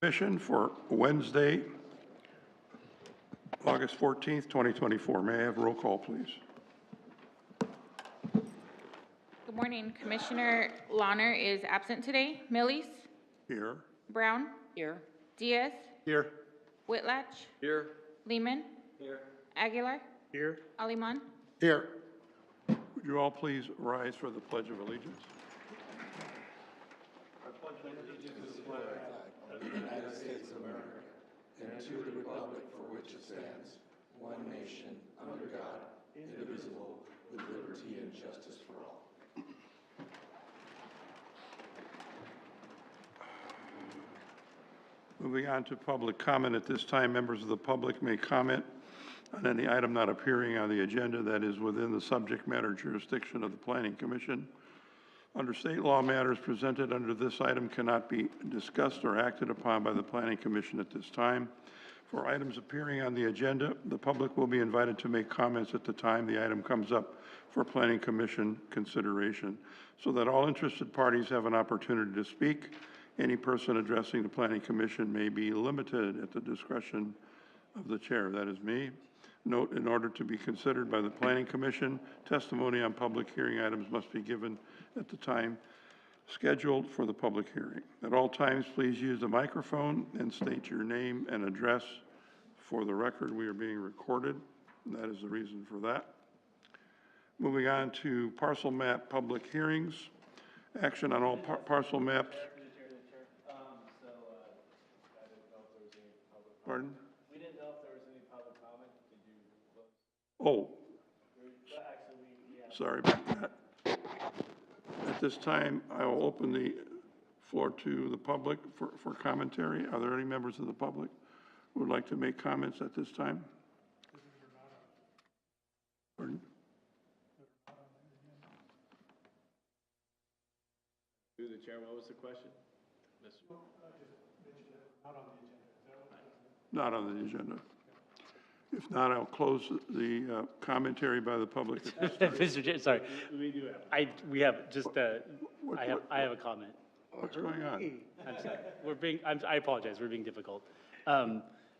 Commission for Wednesday, August 14th, 2024. May I have roll call, please? Good morning. Commissioner Lawner is absent today. Millies? Here. Brown? Here. Diaz? Here. Whitlatch? Here. Lehman? Here. Aguilar? Here. Aliman? Here. Would you all please rise for the Pledge of Allegiance? Moving on to public comment. At this time, members of the public may comment on any item not appearing on the agenda that is within the subject matter jurisdiction of the Planning Commission. Under state law, matters presented under this item cannot be discussed or acted upon by the Planning Commission at this time. For items appearing on the agenda, the public will be invited to make comments at the time the item comes up for Planning Commission consideration, so that all interested parties have an opportunity to speak. Any person addressing the Planning Commission may be limited at the discretion of the chair, that is me. Note, in order to be considered by the Planning Commission, testimony on public hearing items must be given at the time scheduled for the public hearing. At all times, please use the microphone and state your name and address. For the record, we are being recorded. That is the reason for that. Moving on to parcel map public hearings. Action on all parcel maps. Pardon? We didn't know if there was any public comment. Did you close? Oh, Actually, yeah. sorry about that. At this time, I will open the floor to the public for commentary. Are there any members of the public who would like to make comments at this time? Pardon? Through the chair, what was the question? Not on the agenda. If not, I'll close the commentary by the public at this time. Mr. Chair, sorry. We do have. We have just, I have a comment. What's going on? I apologize, we're being difficult.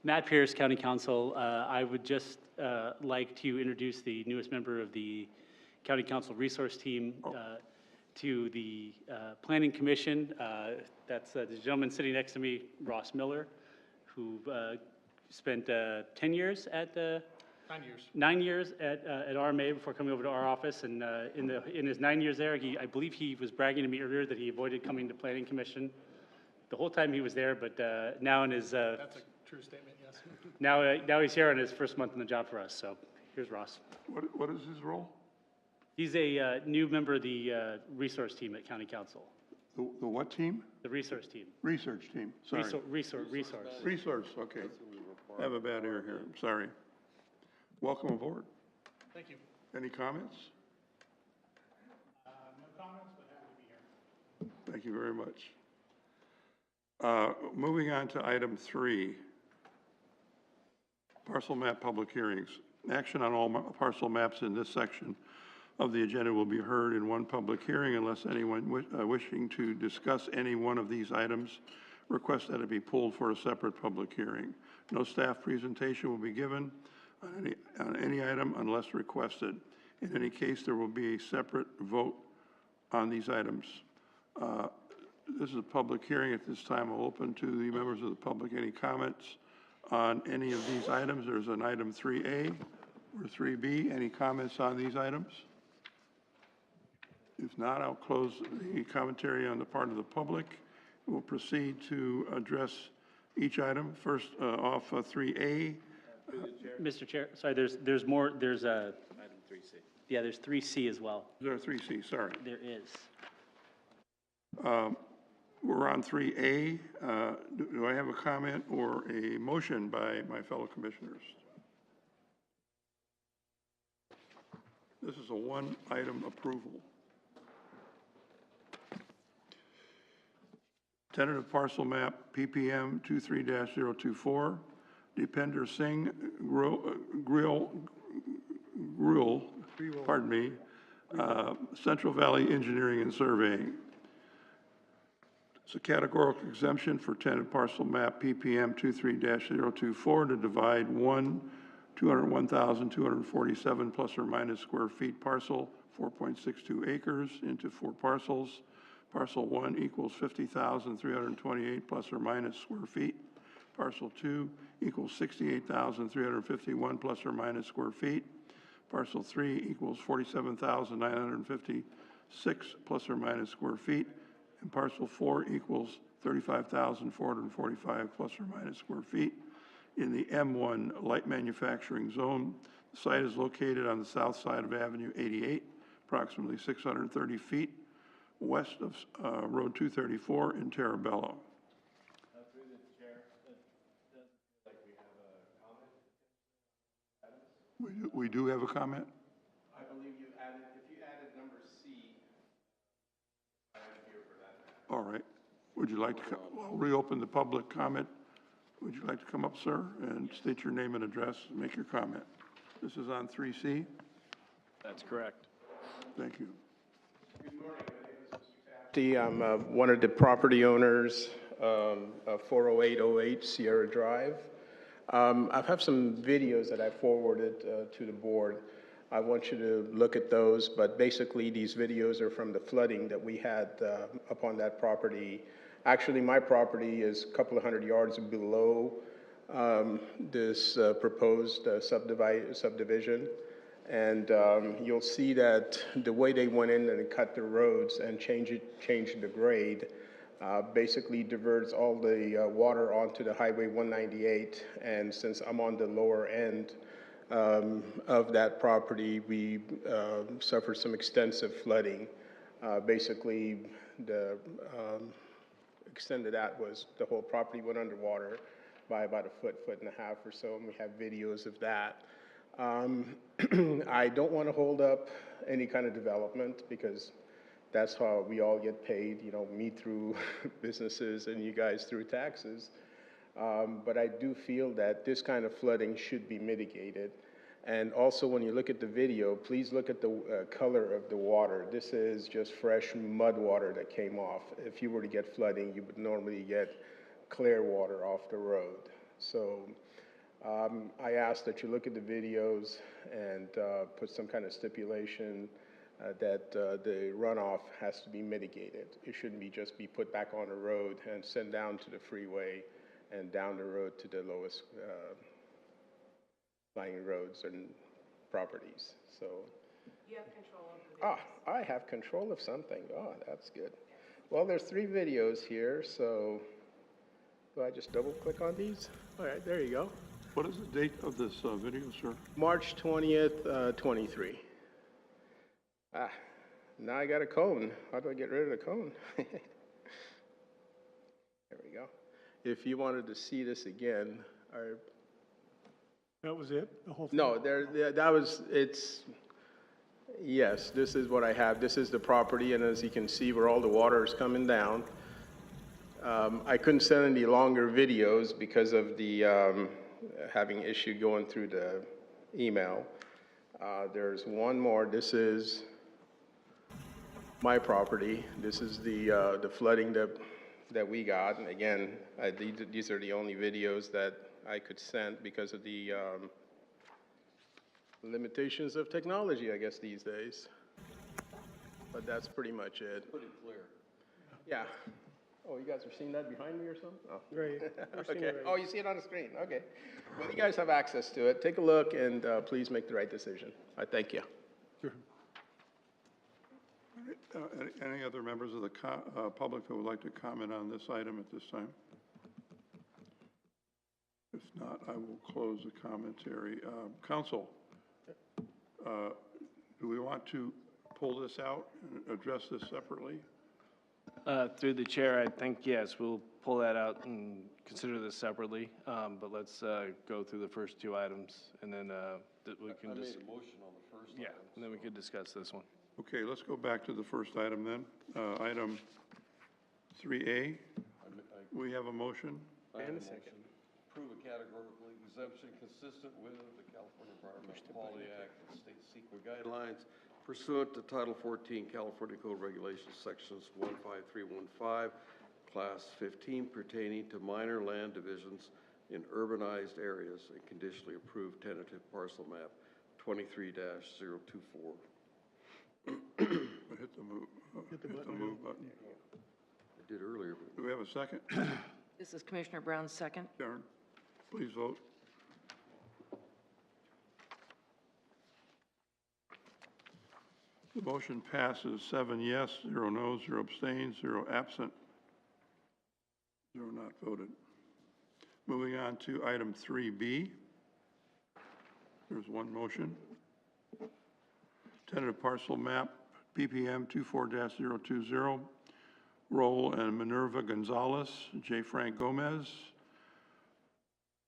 Matt Pierce, County Council. I would just like to introduce the newest member of the County Council Resource Team to the Planning Commission. That's the gentleman sitting next to me, Ross Miller, who spent 10 years at 9 years at RMA before coming over to our office. And in his 9 years there, I believe he was bragging to me earlier that he avoided coming to Planning Commission the whole time he was there. But now in his That's a true statement, yes. now he's here on his first month in the job for us. So here's Ross. What is his role? He's a new member of the resource team at County Council. The what team? The resource team. Research team, sorry. Resource. Resource, okay. I have a bad ear here, I'm sorry. Welcome aboard. Thank you. Any comments? No comments, but happy to be here. Thank you very much. Moving on to item 3, parcel map public hearings. Action on all parcel maps in this section of the agenda will be heard in one public hearing unless anyone wishing to discuss any one of these items requests that it be pulled for a separate public hearing. No staff presentation will be given on any item unless requested. In any case, there will be a separate vote on these items. This is a public hearing. At this time, I'll open to the members of the public any comments on any of these items. There's an item 3A or 3B. Any comments on these items? If not, I'll close the commentary on the part of the public. We'll proceed to address each item. First off 3A. Mr. Chair, sorry, there's more, there's a, Item 3C. yeah, there's 3C as well. Is there 3C? Sorry. There is. We're on 3A. Do I have a comment or a motion by my fellow commissioners? This is a one-item approval. Tentative parcel map PPM 23-024, Dipender Singh Grill, pardon me, Central Valley Engineering and Surveying. It's a categorical exemption for tenant parcel map PPM 23-024 to divide 201,247 plus or minus square feet parcel, 4.62 acres, into 4 parcels. Parcel 1 equals 50,328 plus or minus square feet. Parcel 2 equals 68,351 plus or minus square feet. Parcel 3 equals 47,956 plus or minus square feet. And parcel 4 equals 35,445 plus or minus square feet. In the M1 light manufacturing zone, the site is located on the south side of Avenue 88, approximately 630 feet west of Road 234 in Terabello. Through the chair, it does feel like we have a comment. We do have a comment? I believe you added, if you added number C, I am here for that. All right. Would you like to, I'll reopen the public comment. Would you like to come up, sir, and state your name and address, and make your comment? This is on 3C. That's correct. Thank you. I'm one of the property owners of 40808 Sierra Drive. I have some videos that I forwarded to the board. I want you to look at those, but basically these videos are from the flooding that we had upon that property. Actually, my property is a couple of hundred yards below this proposed subdivision. And you'll see that the way they went in and cut the roads and changed the grade basically diverts all the water onto the Highway 198. And since I'm on the lower end of that property, we suffered some extensive flooding. Basically, the extent of that was the whole property went underwater by about a foot and a half or so, and we have videos of that. I don't want to hold up any kind of development because that's how we all get paid, you know, me through businesses and you guys through taxes. But I do feel that this kind of flooding should be mitigated. And also when you look at the video, please look at the color of the water. This is just fresh mud water that came off. If you were to get flooding, you would normally get clear water off the road. So I ask that you look at the videos and put some kind of stipulation that the runoff has to be mitigated. It shouldn't be just be put back on the road and sent down to the freeway and down the road to the lowest lying roads and properties. So You have control over the I have control of something. Oh, that's good. Well, there's 3 videos here, so do I just double click on these? All right, there you go. What is the date of this video, sir? March 20th, 23. Now I got a cone. How do I get rid of the cone? There we go. If you wanted to see this again, or That was it, the whole thing? no, yes, this is what I have. This is the property, and as you can see where all the water is coming down. I couldn't send any longer videos because of the having issue going through the email. There's one more. This is my property. This is the flooding that we got. And again, these are the only videos that I could send because of the limitations of technology, I guess, these days. But that's pretty much it. Pretty clear. Yeah. Oh, you guys are seeing that behind me or something? Oh. Right. Okay. Oh, you see it on the screen. Okay. Well, you guys have access to it. Take a look and please make the right decision. I thank you. Sure. Any other members of the public that would like to comment on this item at this time? If not, I will close the commentary. Council, do we want to pull this out and address this separately? Through the chair, I think, yes, we'll pull that out and consider this separately. But let's go through the first 2 items, and then we can just... I made a motion on the first Yeah, item. and then we could discuss this one. Okay, let's go back to the first item then. Item 3A, we have a motion. I have a motion. Approve a categorical exemption consistent with the California Environmental Quality Act and state CEQA guidelines pursuant to Title 14 California Code Regulations, Sections 15315, Class 15 pertaining to minor land divisions in urbanized areas and conditionally approved tentative parcel map 23-024. Hit the move button. I did earlier, but Do we have a second? This is Commissioner Brown's second. Karen, please vote. The motion passes 7 yes, 0 no, 0 abstains, 0 absent, 0 not voted. Moving on to item 3B. There's one motion. Tentative parcel map, PPM 24-020, Roll and Minerva Gonzalez, J. Frank Gomez.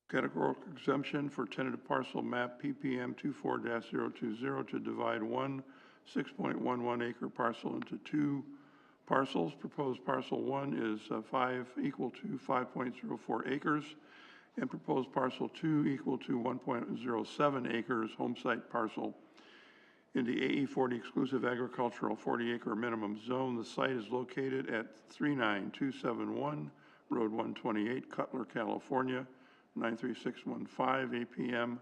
Categorical exemption for tentative parcel map PPM 24-020 to divide one 6.11 acre parcel into two parcels. Proposed parcel 1 is equal to 5.04 acres, and proposed parcel 2 equal to 1.07 acres home site parcel. In the AE 40 exclusive agricultural 40-acre minimum zone, the site is located at 39271 Road 128, Cutler, California, 93615,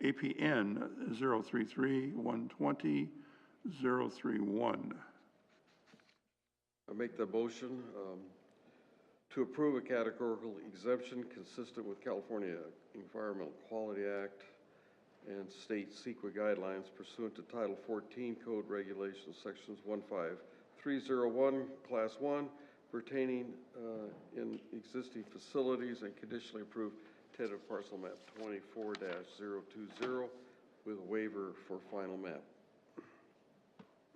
APN 033-120-031. I make the motion to approve a categorical exemption consistent with California Environmental Quality Act and state CEQA guidelines pursuant to Title 14 Code Regulations, Sections 15301, Class 1, pertaining in existing facilities and conditionally approved tentative parcel map 24-020 with a waiver for final map.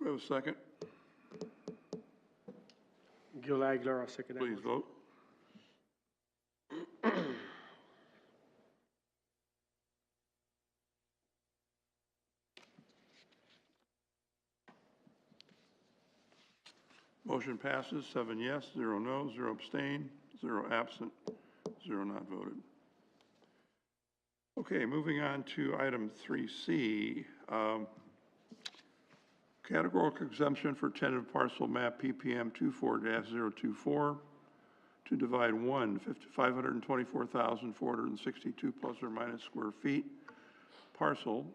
Do we have a second? Gil Aguilar, I'll second that. Please motion. vote. Motion passes 7 yes, 0 no, 0 abstain, 0 absent, 0 not voted. Okay, moving on to item 3C. Categorical exemption for tentative parcel map PPM 24-024 to divide one 524,462 plus or minus square feet parcel,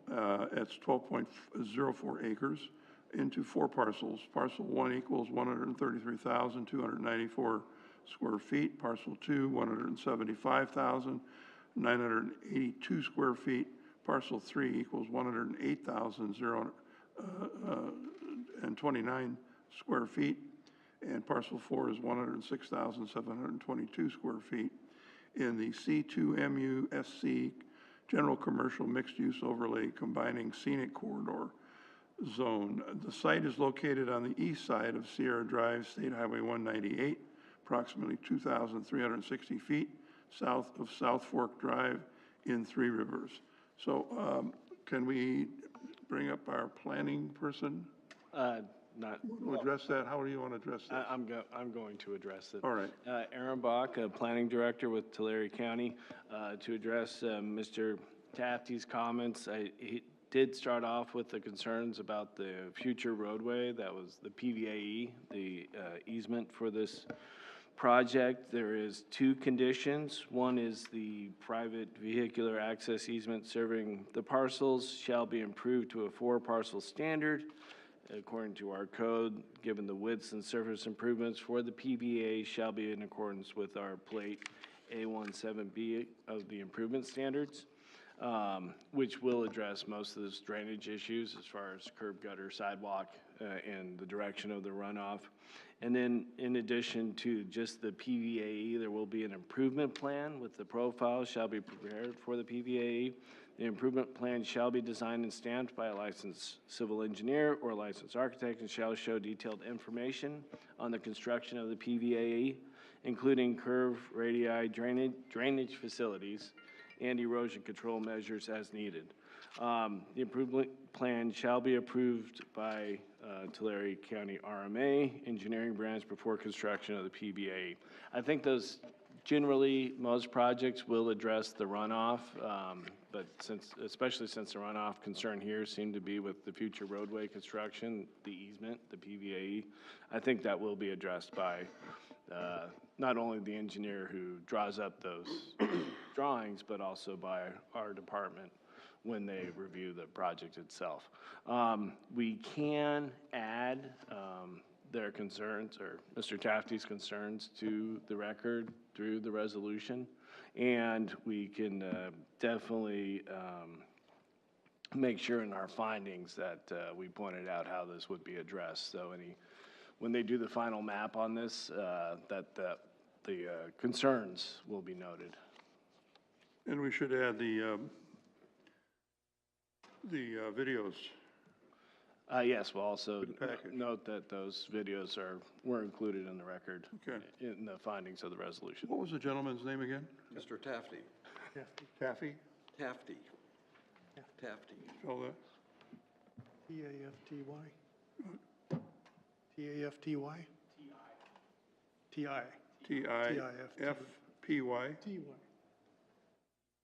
that's 12.04 acres, into four parcels. Parcel 1 equals 133,294 square feet. Parcel 2, 175,982 square feet. Parcel 3 equals 108,029 square feet. And parcel 4 is 106,722 square feet in the C2MUSC General Commercial Mixed Use Overlay Combining Scenic Corridor Zone. The site is located on the east side of Sierra Drive, State Highway 198, approximately 2,360 feet south of South Fork Drive in Three Rivers. So can we bring up our planning person Not, to address that? How do you want to address this? I'm going to address it. All right. Aaron Bach, Planning Director with Tulare County, to address Mr. Tafty's comments. He did start off with the concerns about the future roadway. That was the PVAE, the easement for this project. There is two conditions. One is the private vehicular access easement serving the parcels shall be improved to a 4-parcel standard according to our code, given the widths and surface improvements for the PVA shall be in accordance with our plate A17B of the improvement standards, which will address most of those drainage issues as far as curb, gutter, sidewalk, and the direction of the runoff. And then in addition to just the PVAE, there will be an improvement plan with the profile shall be prepared for the PVAE. The improvement plan shall be designed and stamped by a licensed civil engineer or licensed architect and shall show detailed information on the construction of the PVAE, including curve, radii, drainage facilities, and erosion control measures as needed. The improvement plan shall be approved by Tulare County RMA Engineering Branch before construction of the PVAE. I think those generally, most projects will address the runoff, but especially since the runoff concern here seemed to be with the future roadway construction, the easement, the PVAE, I think that will be addressed by not only the engineer who draws up those drawings, but also by our department when they review the project itself. We can add their concerns, or Mr. Tafty's concerns, to the record through the resolution, and we can definitely make sure in our findings that we pointed out how this would be addressed. So when they do the final map on this, that the concerns will be noted. And we should add the videos. Yes, we'll also package. note that those videos were included in the record. Okay. In the findings of the resolution. What was the gentleman's name again? Mr. Tafty. Taffy? Tafty. Tafty. Spell that? T-A-F-T-Y? T-A-F-T-Y? T-I. T-I-F-P-Y? T-Y.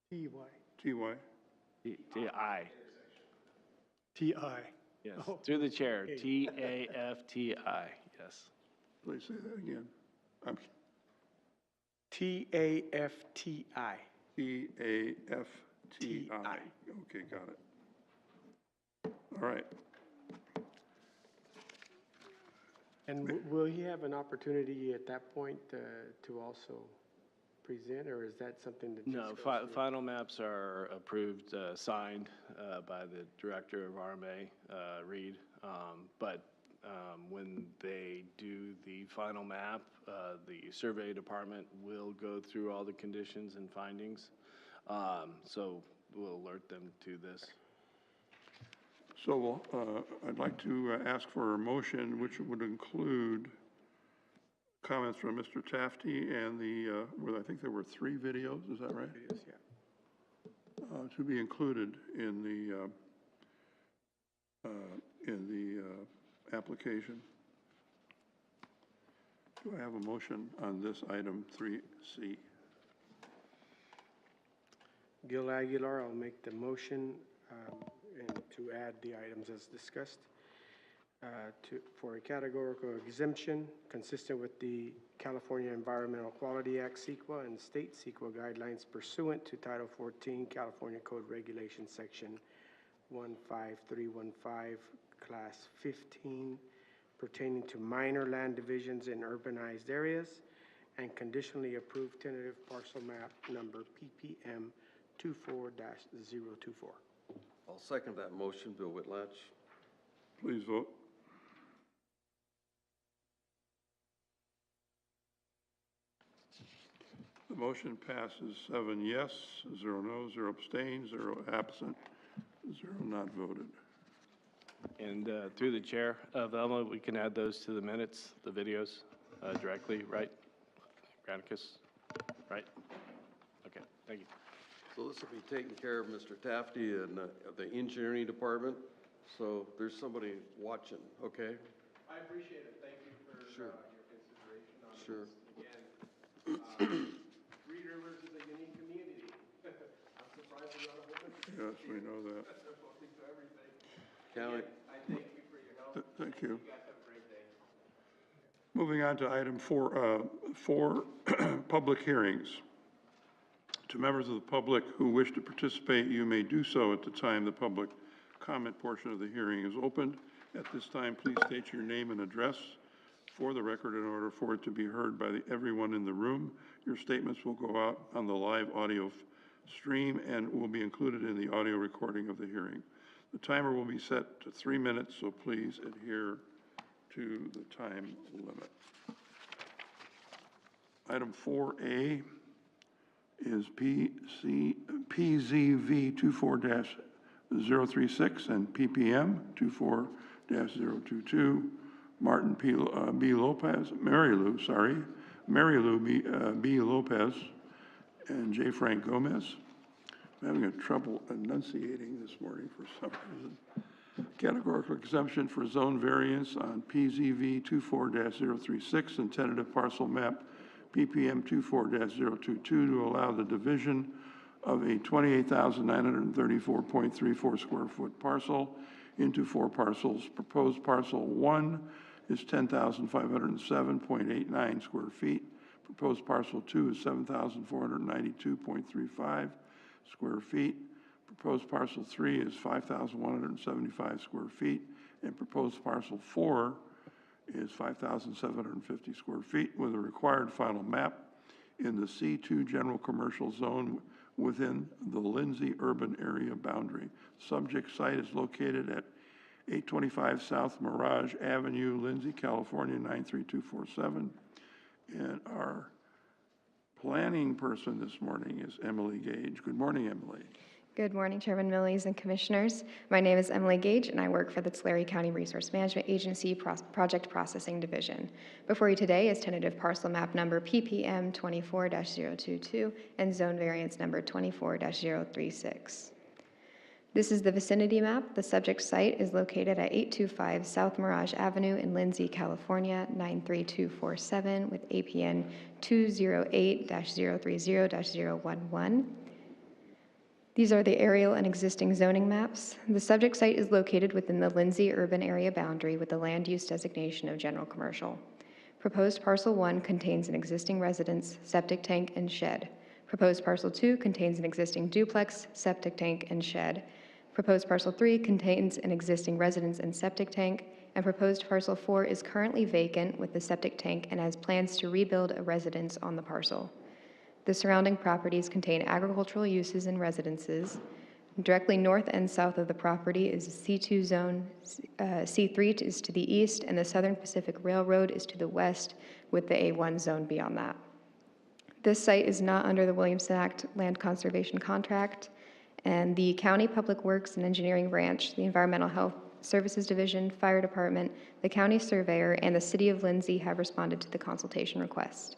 T-Y. T-Y? T-I, T-I. yes, Oh. through the chair, Okay. T-A-F-T-I, yes. Please say that again. I'm T-A-F-T-I. T-A-F-T-I. Okay, got it. All right. And will he have an opportunity at that point to also present, or is that something that? No, just goes through? final maps are approved, signed by the Director of RMA, Reed. But when they do the final map, the survey department will go through all the conditions and findings. So we'll alert them to this. So I'd like to ask for a motion which would include comments from Mr. Tafty and I think there were 3 videos, is that right? Yes, yeah. To be included in the application. Do I have a motion on this item 3C? Gil Aguilar, I'll make the motion and to add the items as discussed for a categorical exemption consistent with the California Environmental Quality Act, CEQA, and state CEQA guidelines pursuant to Title 14 California Code Regulations, Section 15315, Class 15, pertaining to minor land divisions in urbanized areas, and conditionally approved tentative parcel map number PPM 24-024. I'll second that motion, Bill Whitlatch. Please vote. The motion passes 7 yes, 0 no, 0 abstained, 0 absent, 0 not voted. And through the chair, Velma, we can add those to the minutes, the videos directly, right? Granicus, right? Okay, thank you. So this will be taken care of, Mr. Tafty, and the engineering department. So there's somebody watching, okay? I appreciate it. Thank you for Sure. your consideration on Sure. this. Again, Three Rivers is a unique community. I'm surprised we're not a whole bunch of Yes, we know that. voting to everything. County, I thank you for your help. Thank you. You guys have a great day. Moving on to item 4, public hearings. To members of the public who wish to participate, you may do so at the time the public comment portion of the hearing is opened. At this time, please state your name and address for the record in order for it to be heard by everyone in the room. Your statements will go out on the live audio stream and will be included in the audio recording of the hearing. The timer will be set to 3 minutes, so please adhere to the time limit. Item 4A is PZV 24-036 and PPM 24-022. Martin Mary Lou B. Lopez and J. Frank Gomez. I'm having trouble enunciating this morning for some reason. Categorical exemption for zone variance on PZV 24-036 and tentative parcel map PPM 24-022 to allow the division of a 28,934.34 square foot parcel into 4 parcels. Proposed parcel 1 is 10,507.89 square feet. Proposed parcel 2 is 7,492.35 square feet. Proposed parcel 3 is 5,175 square feet. And proposed parcel 4 is 5,750 square feet with a required final map in the C2 General Commercial Zone within the Lindsay urban area boundary. Subject site is located at 825 South Mirage Avenue, Lindsay, California, 93247. And our planning person this morning is Emily Gage. Good morning, Emily. Good morning, Chairman Millies and Commissioners. My name is Emily Gage, and I work for the Tulare County Resource Management Agency Project Processing Division. Before you today is tentative parcel map number PPM 24-022 and zone variance number 24-036. This is the vicinity map. The subject site is located at 825 South Mirage Avenue in Lindsay, California, 93247 with APN 208-030-011. These are the aerial and existing zoning maps. The subject site is located within the Lindsay urban area boundary with the land use designation of general commercial. Proposed parcel 1 contains an existing residence, septic tank, and shed. Proposed parcel 2 contains an existing duplex, septic tank, and shed. Proposed parcel 3 contains an existing residence and septic tank, and proposed parcel 4 is currently vacant with the septic tank and has plans to rebuild a residence on the parcel. The surrounding properties contain agricultural uses and residences. Directly north and south of the property is a C2 zone. C3 is to the east, and the Southern Pacific Railroad is to the west, with the A1 zone beyond that. This site is not under the Williamson Act land conservation contract, and the County Public Works and Engineering Branch, the Environmental Health Services Division, Fire Department, the County Surveyor, and the City of Lindsay have responded to the consultation request.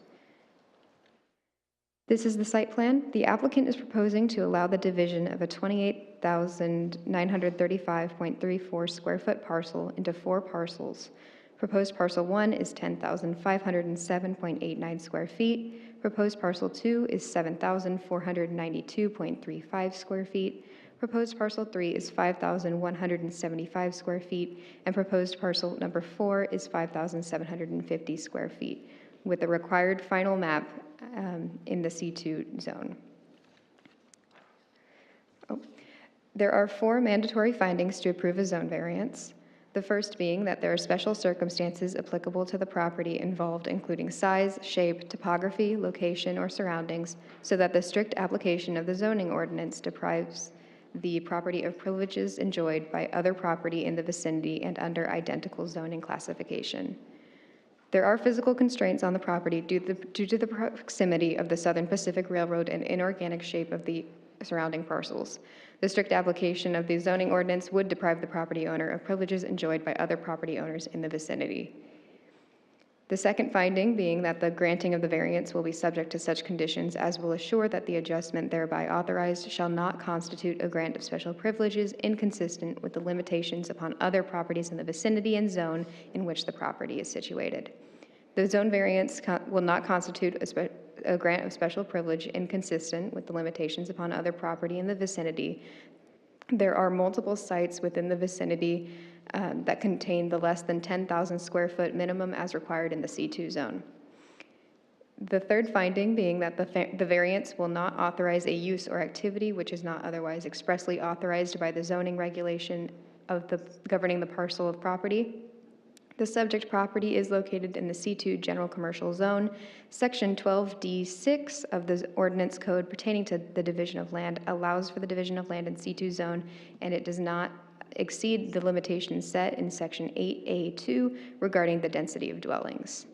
This is the site plan. The applicant is proposing to allow the division of a 28,935.34 square foot parcel into 4 parcels. Proposed parcel 1 is 10,507.89 square feet. Proposed parcel 2 is 7,492.35 square feet. Proposed parcel 3 is 5,175 square feet. And proposed parcel number 4 is 5,750 square feet, with the required final map in the C2 zone. There are 4 mandatory findings to approve a zone variance. The first being that there are special circumstances applicable to the property involved, including size, shape, topography, location, or surroundings, so that the strict application of the zoning ordinance deprives the property of privileges enjoyed by other property in the vicinity and under identical zoning classification. There are physical constraints on the property due to the proximity of the Southern Pacific Railroad and inorganic shape of the surrounding parcels. The strict application of the zoning ordinance would deprive the property owner of privileges enjoyed by other property owners in the vicinity. The second finding being that the granting of the variance will be subject to such conditions as will assure that the adjustment thereby authorized shall not constitute a grant of special privileges inconsistent with the limitations upon other properties in the vicinity and zone in which the property is situated. The zone variance will not constitute a grant of special privilege inconsistent with the limitations upon other property in the vicinity. There are multiple sites within the vicinity that contain the less than 10,000 square foot minimum as required in the C2 zone. The third finding being that the variance will not authorize a use or activity which is not otherwise expressly authorized by the zoning regulation of governing the parcel of property. The subject property is located in the C2 General Commercial Zone. Section 12D6 of the Ordinance Code pertaining to the division of land allows for the division of land in C2 zone, and it does not exceed the limitations set in Section 8A2 regarding the density of dwellings.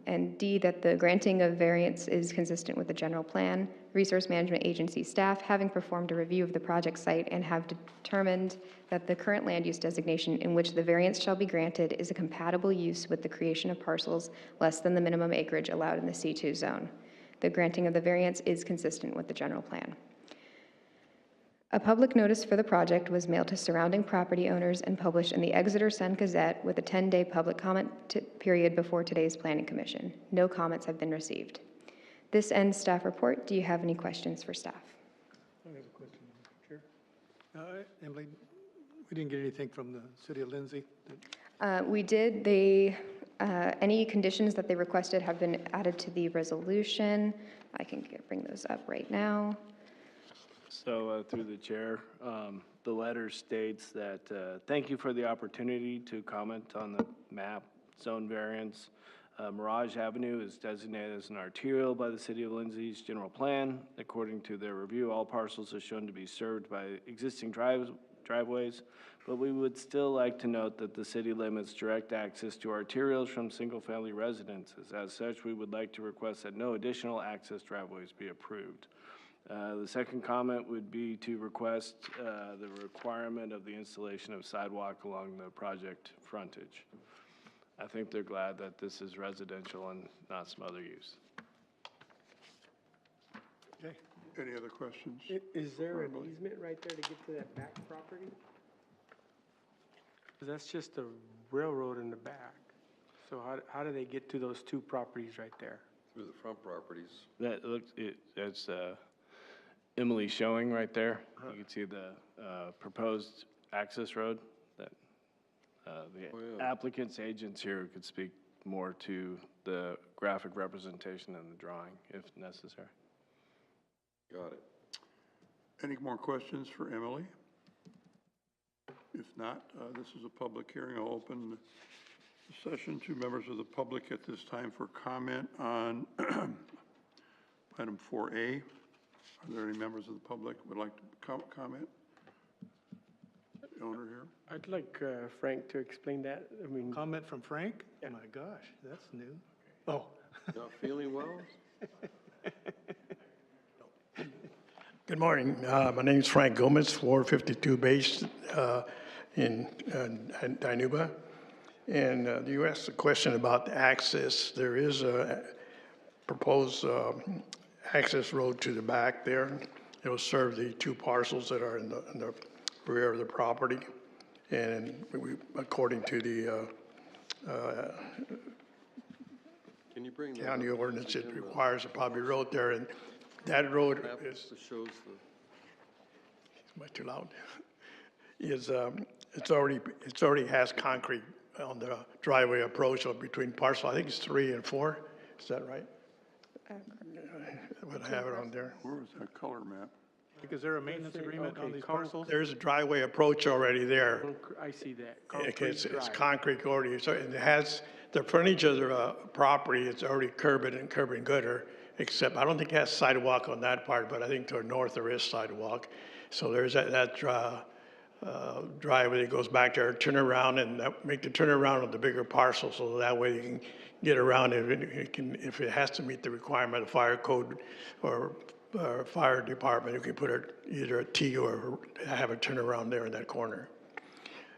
And D, that the granting of variance is consistent with the general plan. Resource Management Agency staff, having performed a review of the project site and have determined that the current land use designation in which the variance shall be granted is a compatible use with the creation of parcels less than the minimum acreage allowed in the C2 zone. The granting of the variance is consistent with the general plan. A public notice for the project was mailed to surrounding property owners and published in the Exeter Sun Gazette with a 10-day public comment period before today's Planning Commission. No comments have been received. This ends staff report. Do you have any questions for staff? I have a question, Chair. Emily, we didn't get anything from the City of Lindsay? Any conditions that they requested have been added to the resolution. I can bring those up right now. So through the chair, the letter states that, thank you for the opportunity to comment on the map zone variance. Mirage Avenue is designated as an arterial by the City of Lindsay's general plan. According to their review, all parcels are shown to be served by existing driveways, but we would still like to note that the city limits direct access to arterials from single-family residences. As such, we would like to request that no additional access driveways be approved. The second comment would be to request the requirement of the installation of sidewalk along the project frontage. I think they're glad that this is residential and not some other use. Okay. Any other questions? Is there an easement right there to get to that back property? 'Cause that's just the railroad in the back. So how do they get to those two properties right there? Through the front properties. That looks, it's Emily showing right there. You can see the proposed access road that the applicant's agents here could speak more to the graphic representation in the drawing if necessary. Got it. Any more questions for Emily? If not, this is a public hearing. I'll open the session to members of the public at this time for comment on item 4A. Are there any members of the public who would like to comment? The owner here. I'd like Frank to explain that. I mean, Comment from Frank? Yeah. Oh my gosh, that's new. Oh, Not feeling well? good morning. My name's Frank Gomez, 452 based in Dinuba. And you asked a question about the access. There is a proposed access road to the back there. It will serve the two parcels that are in the rear of the property. And according to the Can you bring that county up? ordinance, it requires a public road there. And that road Map is, that shows the, am I too loud? It's already has concrete on the driveway approach or between parcel, I think it's 3 and 4. Is that right? Would I have it on there? Where was that color map? Is there a maintenance agreement on these parcels? There's a driveway approach already there. I see that. It's concrete already, so it has, the frontage of the property, it's already curb and gutter, except I don't think it has sidewalk on that part, but I think to the north there is sidewalk. So there's that driveway that goes back there, turn around and make the turnaround of the bigger parcel, so that way you can get around it. If it has to meet the requirement of fire code or fire department, you can put either a T or have a turnaround there in that corner.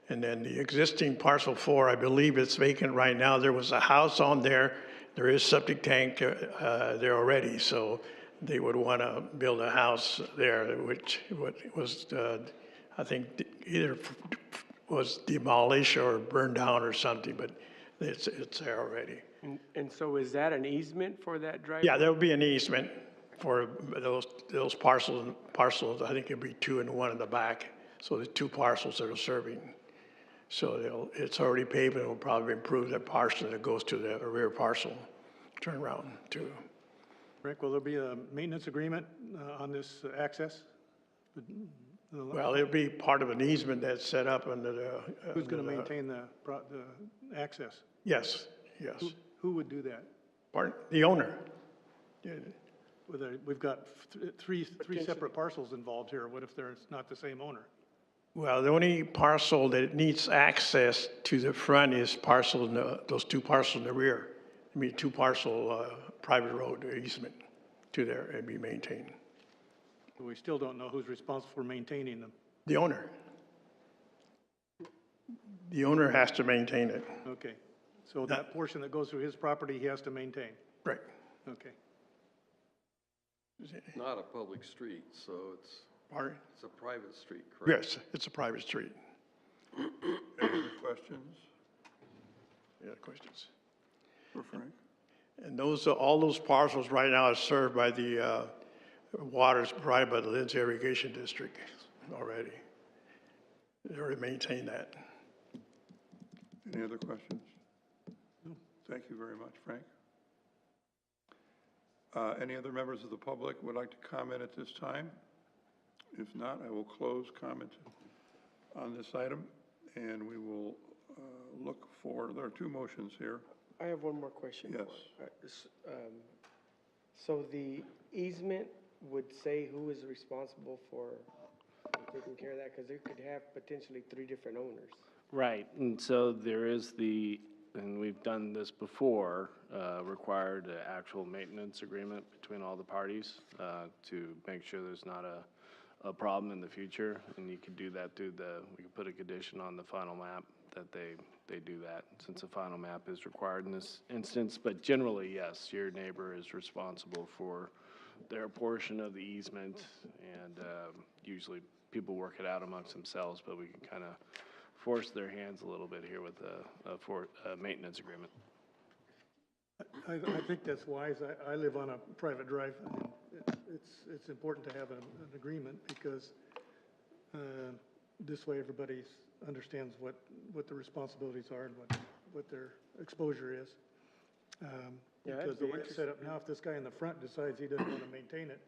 And then the existing parcel 4, I believe it's vacant right now. There was a house on there. There is septic tank there already, so they would want to build a house there, which was, I think, either was demolished or burned down or something, but it's there already. And so is that an easement for that driveway? Yeah, there will be an easement for those parcels. I think it'd be 2 and 1 in the back. So the 2 parcels that are serving. So it's already paved and will probably improve that parcel that goes to the rear parcel. Turn around too. Rick, will there be a maintenance agreement on this access? Well, it'll be part of an easement that's set up under the. Who's going to maintain the access? Yes. Who would do that? The owner. We've got three separate parcels involved here. What if there's not the same owner? Well, the only parcel that needs access to the front is those 2 parcels in the rear. I mean, 2 parcel private road easement to there and be maintained. We still don't know who's responsible for maintaining them. The owner. The owner has to maintain it. Okay. So that portion that goes through his property, he has to maintain. Right. Okay. not a public street, so it's a private street, correct? Yes, it's a private street. Any other questions Yeah, questions? for Frank? And all those parcels right now are served by the waters provided by the Lindsay Irrigation District already. They already maintain that. Any other questions? No. Thank you very much, Frank. Any other members of the public would like to comment at this time? If not, I will close comment on this item, and we will look for, there are two motions here. I have one more question. Yes. So the easement would say who is responsible for taking care of that? Because they could have potentially 3 different owners. Right, and so there is and we've done this before, required actual maintenance agreement between all the parties to make sure there's not a problem in the future. And you could do that through we could put a condition on the final map that they do that, since the final map is required in this instance. But generally, yes, your neighbor is responsible for their portion of the easement, and usually people work it out amongst themselves, but we can kind of force their hands a little bit here with a maintenance agreement. I think that's wise. I live on a private drive, and it's important to have an agreement, because this way everybody understands what the responsibilities are and what their exposure is. Because the way it's set up now, if this guy in the front decides he doesn't want to maintain it,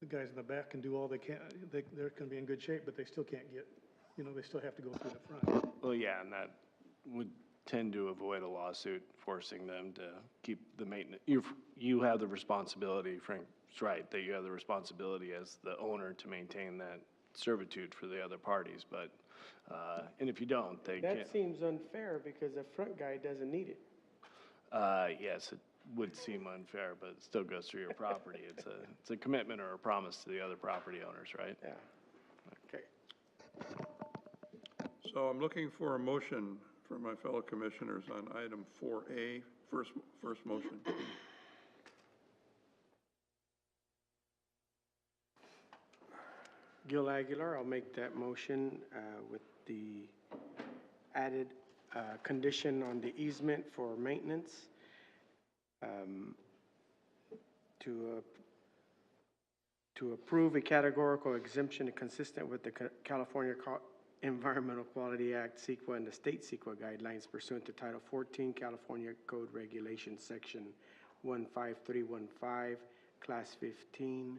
the guys in the back can do all they can. They're going to be in good shape, but they still can't get, they still have to go through the front. Well, yeah, and that would tend to avoid a lawsuit forcing them to keep the maintenance. You have the responsibility, Frank's right, that you have the responsibility as the owner to maintain that servitude for the other parties, but, and if you don't, they can't. That seems unfair because the front guy doesn't need it. Yes, it would seem unfair, but it still goes through your property. It's a commitment or a promise to the other property owners, right? Yeah. Okay. So I'm looking for a motion from my fellow commissioners on item 4A, first motion. Gil Aguilar, I'll make that motion with the added condition on the easement for maintenance to approve a categorical exemption consistent with the California Environmental Quality Act, CEQA, and the state CEQA guidelines pursuant to Title 14 California Code Regulations, Section 15315, Class 15,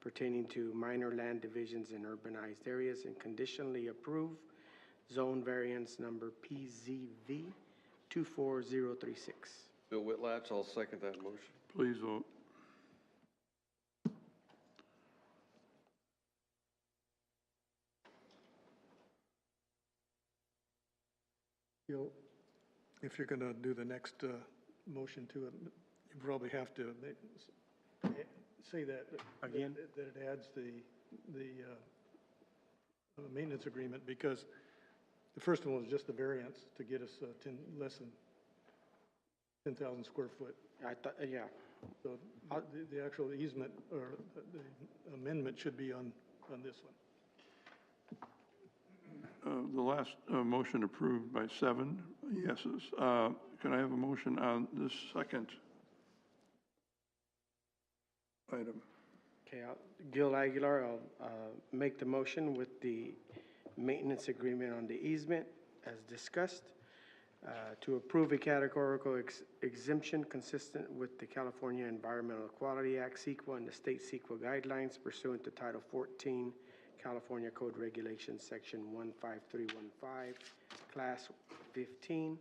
pertaining to minor land divisions in urbanized areas, and conditionally approve zone variance number PZV 24036. Bill Whitlatch, I'll second that motion. Please vote. If you're going to do the next motion to it, you probably have to say that. Again? That it adds the maintenance agreement, because the first one was just the variance to get us less than 10,000 square foot. I thought, yeah. So the actual easement or the amendment should be on this one. The last motion approved by 7 yeses. Can I have a motion on this second item? Okay, Gil Aguilar, I'll make the motion with the maintenance agreement on the easement as discussed to approve a categorical exemption consistent with the California Environmental Quality Act, CEQA, and the state CEQA guidelines pursuant to Title 14 California Code Regulations, Section 15315, Class 15,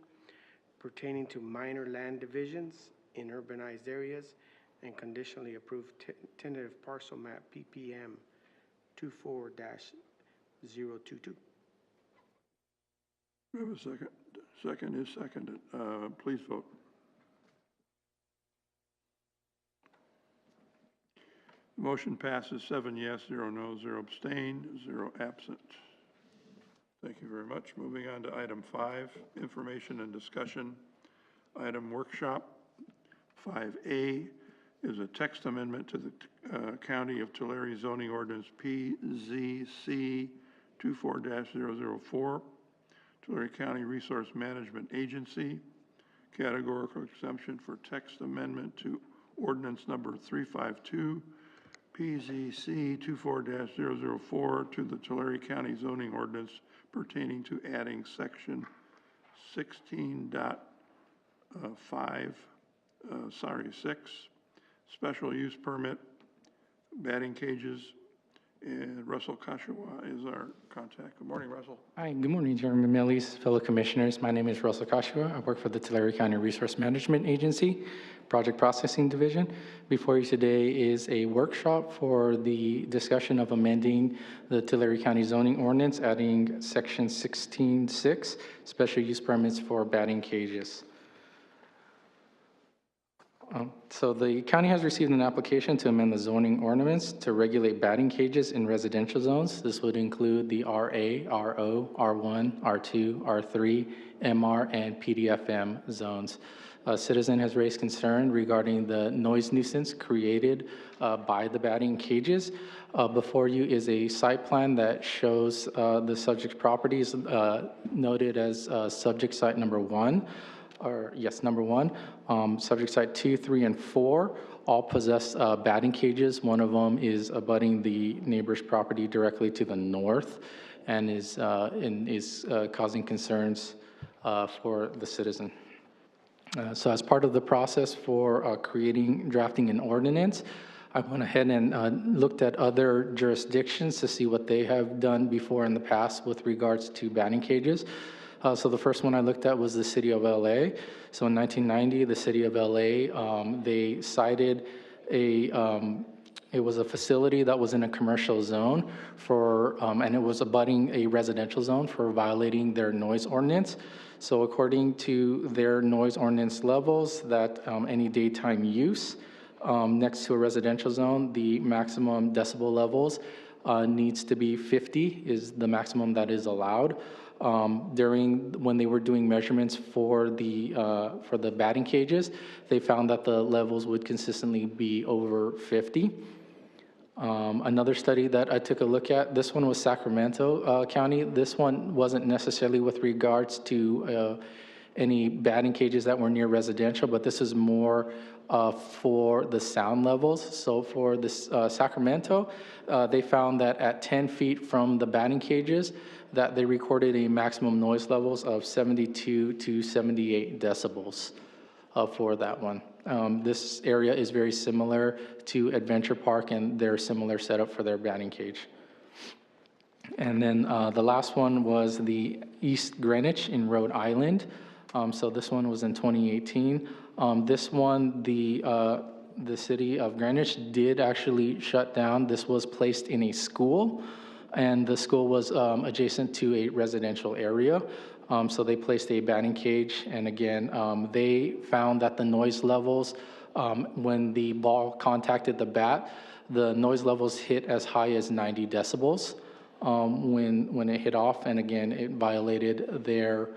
pertaining to minor land divisions in urbanized areas, and conditionally approved tentative parcel map PPM 24-022. We have a second. Second is seconded. Please vote. Motion passes 7 yes, 0 no, 0 abstain, 0 absent. Thank you very much. Moving on to item 5, information and discussion. Item workshop. 5A is a text amendment to the County of Tulare zoning ordinance PZC 24-004, Tulare County Resource Management Agency, categorical exemption for text amendment to ordinance number 352, PZC 24-004 to the Tulare County zoning ordinance pertaining to adding section 6, special use permit, batting cages, and Russell Kashawa is our contact. Good morning, Russell. Hi, good morning, Chairman Millies, fellow commissioners. My name is Russell Kashiwa. I work for the Tulare County Resource Management Agency, Project Processing Division. Before you today is a workshop for the discussion of amending the Tulare County zoning ordinance, adding section 16.6, special use permits for batting cages. So the county has received an application to amend the zoning ordinance to regulate batting cages in residential zones. This would include the RA, RO, R1, R2, R3, MR, and PDFM zones. A citizen has raised concern regarding the noise nuisance created by the batting cages. Before you is a site plan that shows the subject properties noted as subject site number 1. Number 1. Subject site 2, 3, and 4 all possess batting cages. One of them is abutting the neighbor's property directly to the north and is causing concerns for the citizen. So as part of the process for drafting an ordinance, I went ahead and looked at other jurisdictions to see what they have done before in the past with regards to batting cages. So the first one I looked at was the city of LA. So in 1990, the city of LA, they cited it was a facility that was in a commercial zone and it was abutting a residential zone for violating their noise ordinance. So according to their noise ordinance levels, that any daytime use next to a residential zone, the maximum decibel levels needs to be 50 is the maximum that is allowed. When they were doing measurements for the batting cages, they found that the levels would consistently be over 50. Another study that I took a look at, this one was Sacramento County. This one wasn't necessarily with regards to any batting cages that were near residential, but this is more for the sound levels. So for this Sacramento, they found that at 10 feet from the batting cages, that they recorded a maximum noise levels of 72 to 78 decibels for that one. This area is very similar to Adventure Park and their similar setup for their batting cage. And then the last one was the East Greenwich in Rhode Island. So this one was in 2018. This one, the city of Greenwich did actually shut down. This was placed in a school, and the school was adjacent to a residential area. So they placed a batting cage, and again, they found that the noise levels, when the ball contacted the bat, the noise levels hit as high as 90 decibels when it hit off, and again, it violated their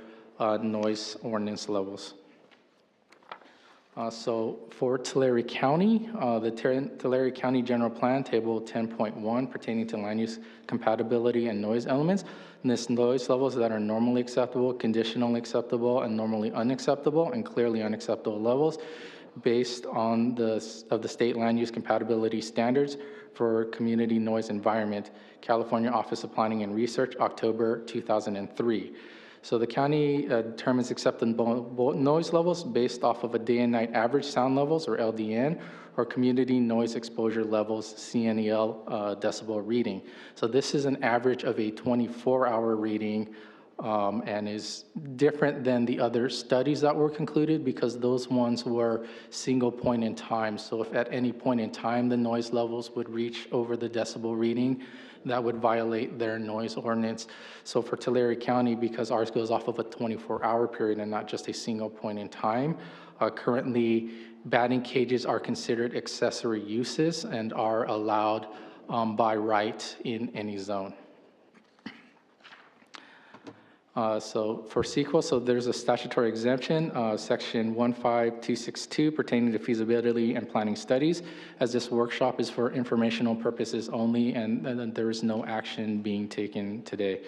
noise ordinance levels. So for Tulare County, the Tulare County General Plan, Table 10.1, pertaining to land use compatibility and noise elements. And this noise levels that are normally acceptable, conditionally acceptable, and normally unacceptable, and clearly unacceptable levels based on the state land use compatibility standards for community noise environment, California Office of Planning and Research, October 2003. So the county determines acceptable noise levels based off of a day and night average sound levels, or LDN, or community noise exposure levels, CNEL decibel reading. So this is an average of a 24-hour reading and is different than the other studies that were concluded because those ones were single point in time. So if at any point in time the noise levels would reach over the decibel reading, that would violate their noise ordinance. So for Tulare County, because ours goes off of a 24-hour period and not just a single point in time, currently batting cages are considered accessory uses and are allowed by right in any zone. So for CEQA, so there's a statutory exemption, section 15262 pertaining to feasibility and planning studies, as this workshop is for informational purposes only, and there is no action being taken today.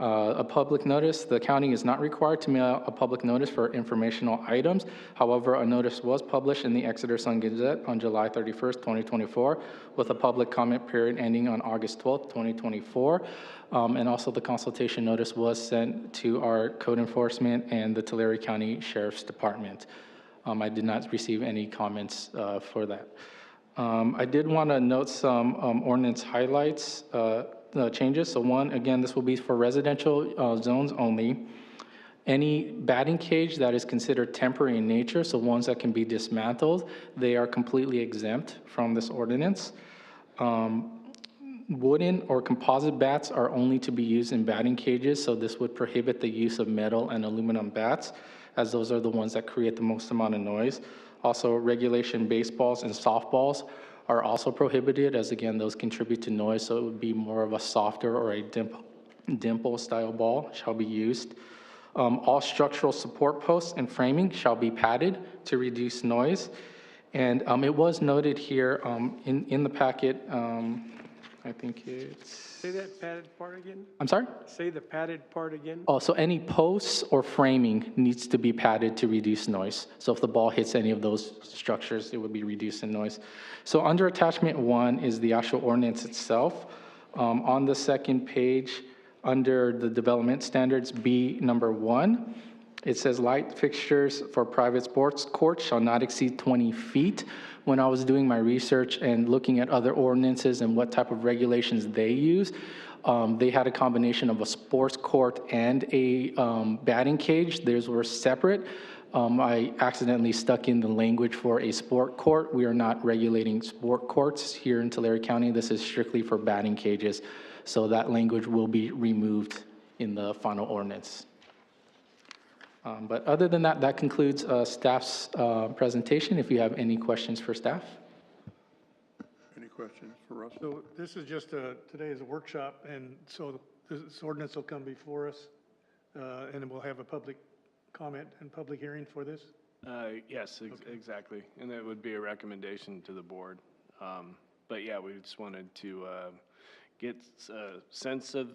A public notice, the county is not required to mail a public notice for informational items. However, a notice was published in the Exeter Sun Gazette on July 31st, 2024, with a public comment period ending on August 12th, 2024. And also the consultation notice was sent to our code enforcement and the Tulare County Sheriff's Department. I did not receive any comments for that. I did want to note some ordinance highlights, changes. So one, again, this will be for residential zones only. Any batting cage that is considered temporary in nature, so ones that can be dismantled, they are completely exempt from this ordinance. Wooden or composite bats are only to be used in batting cages, so this would prohibit the use of metal and aluminum bats, as those are the ones that create the most amount of noise. Also, regulation baseballs and softballs are also prohibited, as again, those contribute to noise, so it would be more of a softer or a dimple style ball shall be used. All structural support posts and framing shall be padded to reduce noise. And it was noted here in the packet, I think it's... Say that padded part again? I'm sorry? Say the padded part again? Oh, so any posts or framing needs to be padded to reduce noise. So if the ball hits any of those structures, it would be reduced in noise. So under attachment 1 is the actual ordinance itself. On the second page, under the development standards, B number 1, it says light fixtures for private sports courts shall not exceed 20 feet. When I was doing my research and looking at other ordinances and what type of regulations they use, they had a combination of a sports court and a batting cage. Theirs were separate. I accidentally stuck in the language for a sport court. We are not regulating sport courts here in Tulare County. This is strictly for batting cages. So that language will be removed in the final ordinance. But other than that, that concludes staff's presentation. If you have any questions for staff. Any questions for Russell? So this is just today is a workshop, and so this ordinance will come before us, and then we'll have a public comment and public hearing for this? Yes, exactly. And that would be a recommendation to the board. But yeah, we just wanted to get a sense of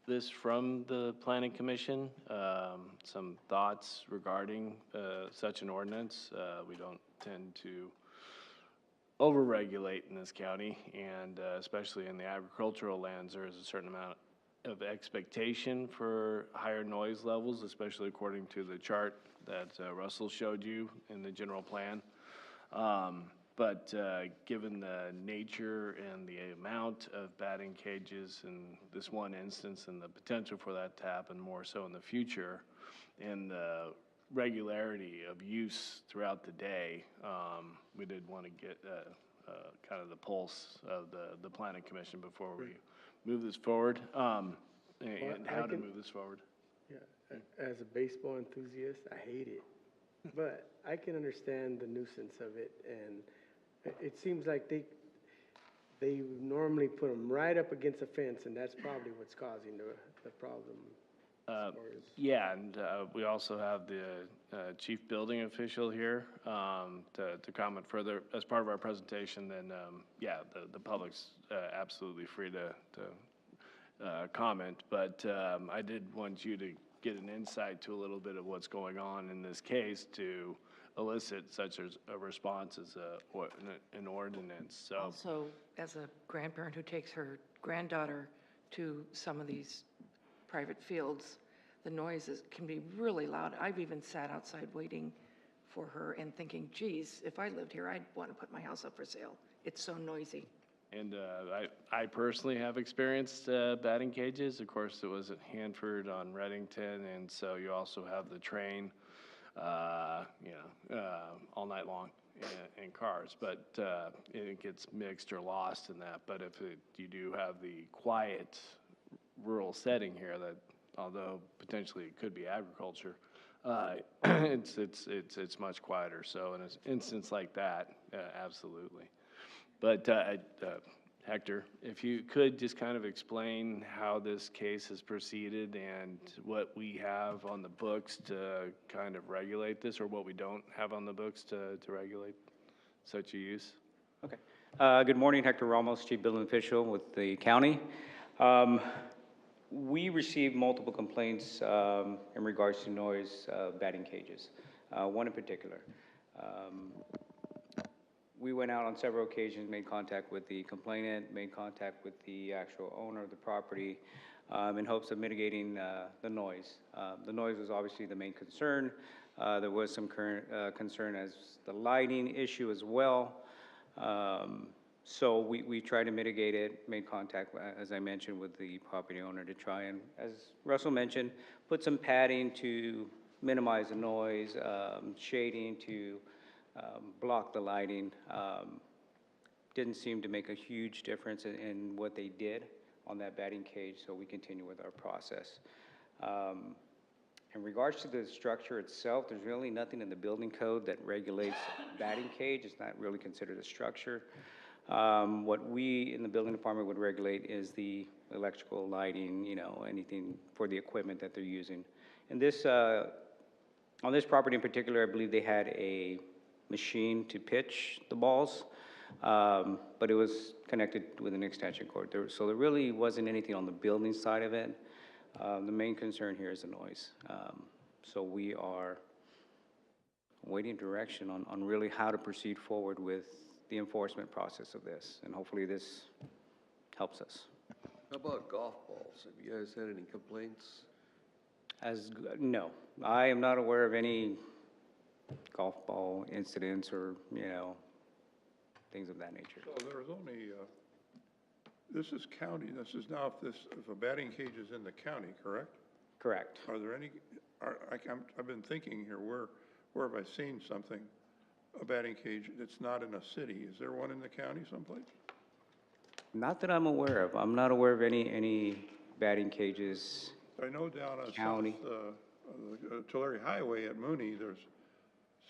this from the Planning Commission, some thoughts regarding such an ordinance. We don't tend to over-regulate in this county, and especially in the agricultural lands, there is a certain amount of expectation for higher noise levels, especially according to the chart that Russell showed you in the general plan. But given the nature and the amount of batting cages in this one instance and the potential for that to happen more so in the future, and the regularity of use throughout the day, we did want to get kind of the pulse of the Planning Commission before we move this forward, and how to move this forward. Yeah, as a baseball enthusiast, I hate it, but I can understand the nuisance of it, and it seems like they normally put them right up against a fence, and that's probably what's causing the problem. Yeah, and we also have the chief building official here to comment further as part of our presentation. Then, yeah, the public's absolutely free to comment, but I did want you to get an insight to a little bit of what's going on in this case to elicit such a response as an ordinance. So Also, as a grandparent who takes her granddaughter to some of these private fields, the noises can be really loud. I've even sat outside waiting for her and thinking, geez, if I lived here, I'd want to put my house up for sale. It's so noisy. And I personally have experienced batting cages. Of course, it was at Hanford on Reddington, and so you also have the train, all night long in cars. But it gets mixed or lost in that. But if you do have the quiet rural setting here, that although potentially it could be agriculture, it's much quieter. So in an instance like that, absolutely. But Hector, if you could just kind of explain how this case has proceeded and what we have on the books to kind of regulate this, or what we don't have on the books to regulate such a use. Okay. Good morning, Hector Ramos, Chief Building Official with the county. We received multiple complaints in regards to noise batting cages, one in particular. We went out on several occasions, made contact with the complainant, made contact with the actual owner of the property in hopes of mitigating the noise. The noise was obviously the main concern. There was some current concern as the lighting issue as well. So we tried to mitigate it, made contact, as I mentioned, with the property owner to try and, as Russell mentioned, put some padding to minimize the noise, shading to block the lighting. Didn't seem to make a huge difference in what they did on that batting cage, so we continue with our process. In regards to the structure itself, there's really nothing in the building code that regulates batting cage. It's not really considered a structure. What we in the building department would regulate is the electrical lighting, you know, anything for the equipment that they're using. And this, on this property in particular, I believe they had a machine to pitch the balls, but it was connected with an extension cord. So there really wasn't anything on the building side of it. The main concern here is the noise. So we are waiting direction on really how to proceed forward with the enforcement process of this, and hopefully this helps us. How about golf balls? Have you guys had any complaints? No, I am not aware of any golf ball incidents or, you know, things of that nature. So there's only, this is county, this is now if a batting cage is in the county, correct? Correct. Are there any, I've been thinking here, where have I seen something, a batting cage that's not in a city? Is there one in the county someplace? Not that I'm aware of. I'm not aware of any batting cages. I know down on County. Tulare Highway at Mooney, there's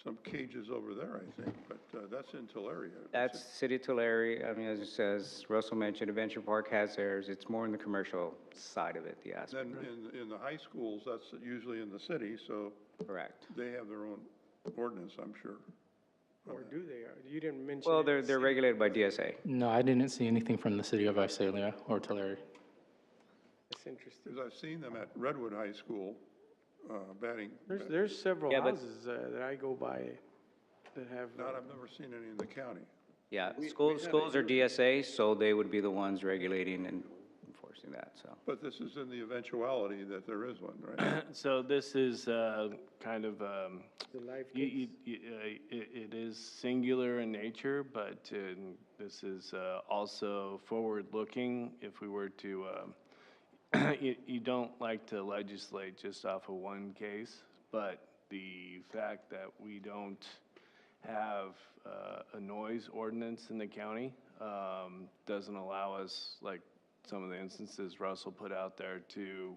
some cages over there, I think, but that's in Tulare. That's City of Tulare. I mean, as Russell mentioned, Adventure Park has theirs. It's more in the commercial side of it, the aspect. Then in the high schools, that's usually in the city, so Correct. they have their own ordinance, I'm sure. Or do they? You didn't mention. Well, it. they're regulated by DSA. No, I didn't see anything from the city of Visalia or Tulare. That's interesting. Because I've seen them at Redwood High School, batting. There's several Yeah, but- houses that I go by that have. I've never seen any in the county. Yeah, schools are DSA, so they would be the ones regulating and enforcing that, so. But this is in the eventuality that there is one, right? So this is kind of, The life it is singular in nature, but this is also forward-looking. If we were to, you don't like to legislate just off of one case, but the fact that we don't have a noise ordinance in the county doesn't allow us, like some of the instances Russell put out there, to,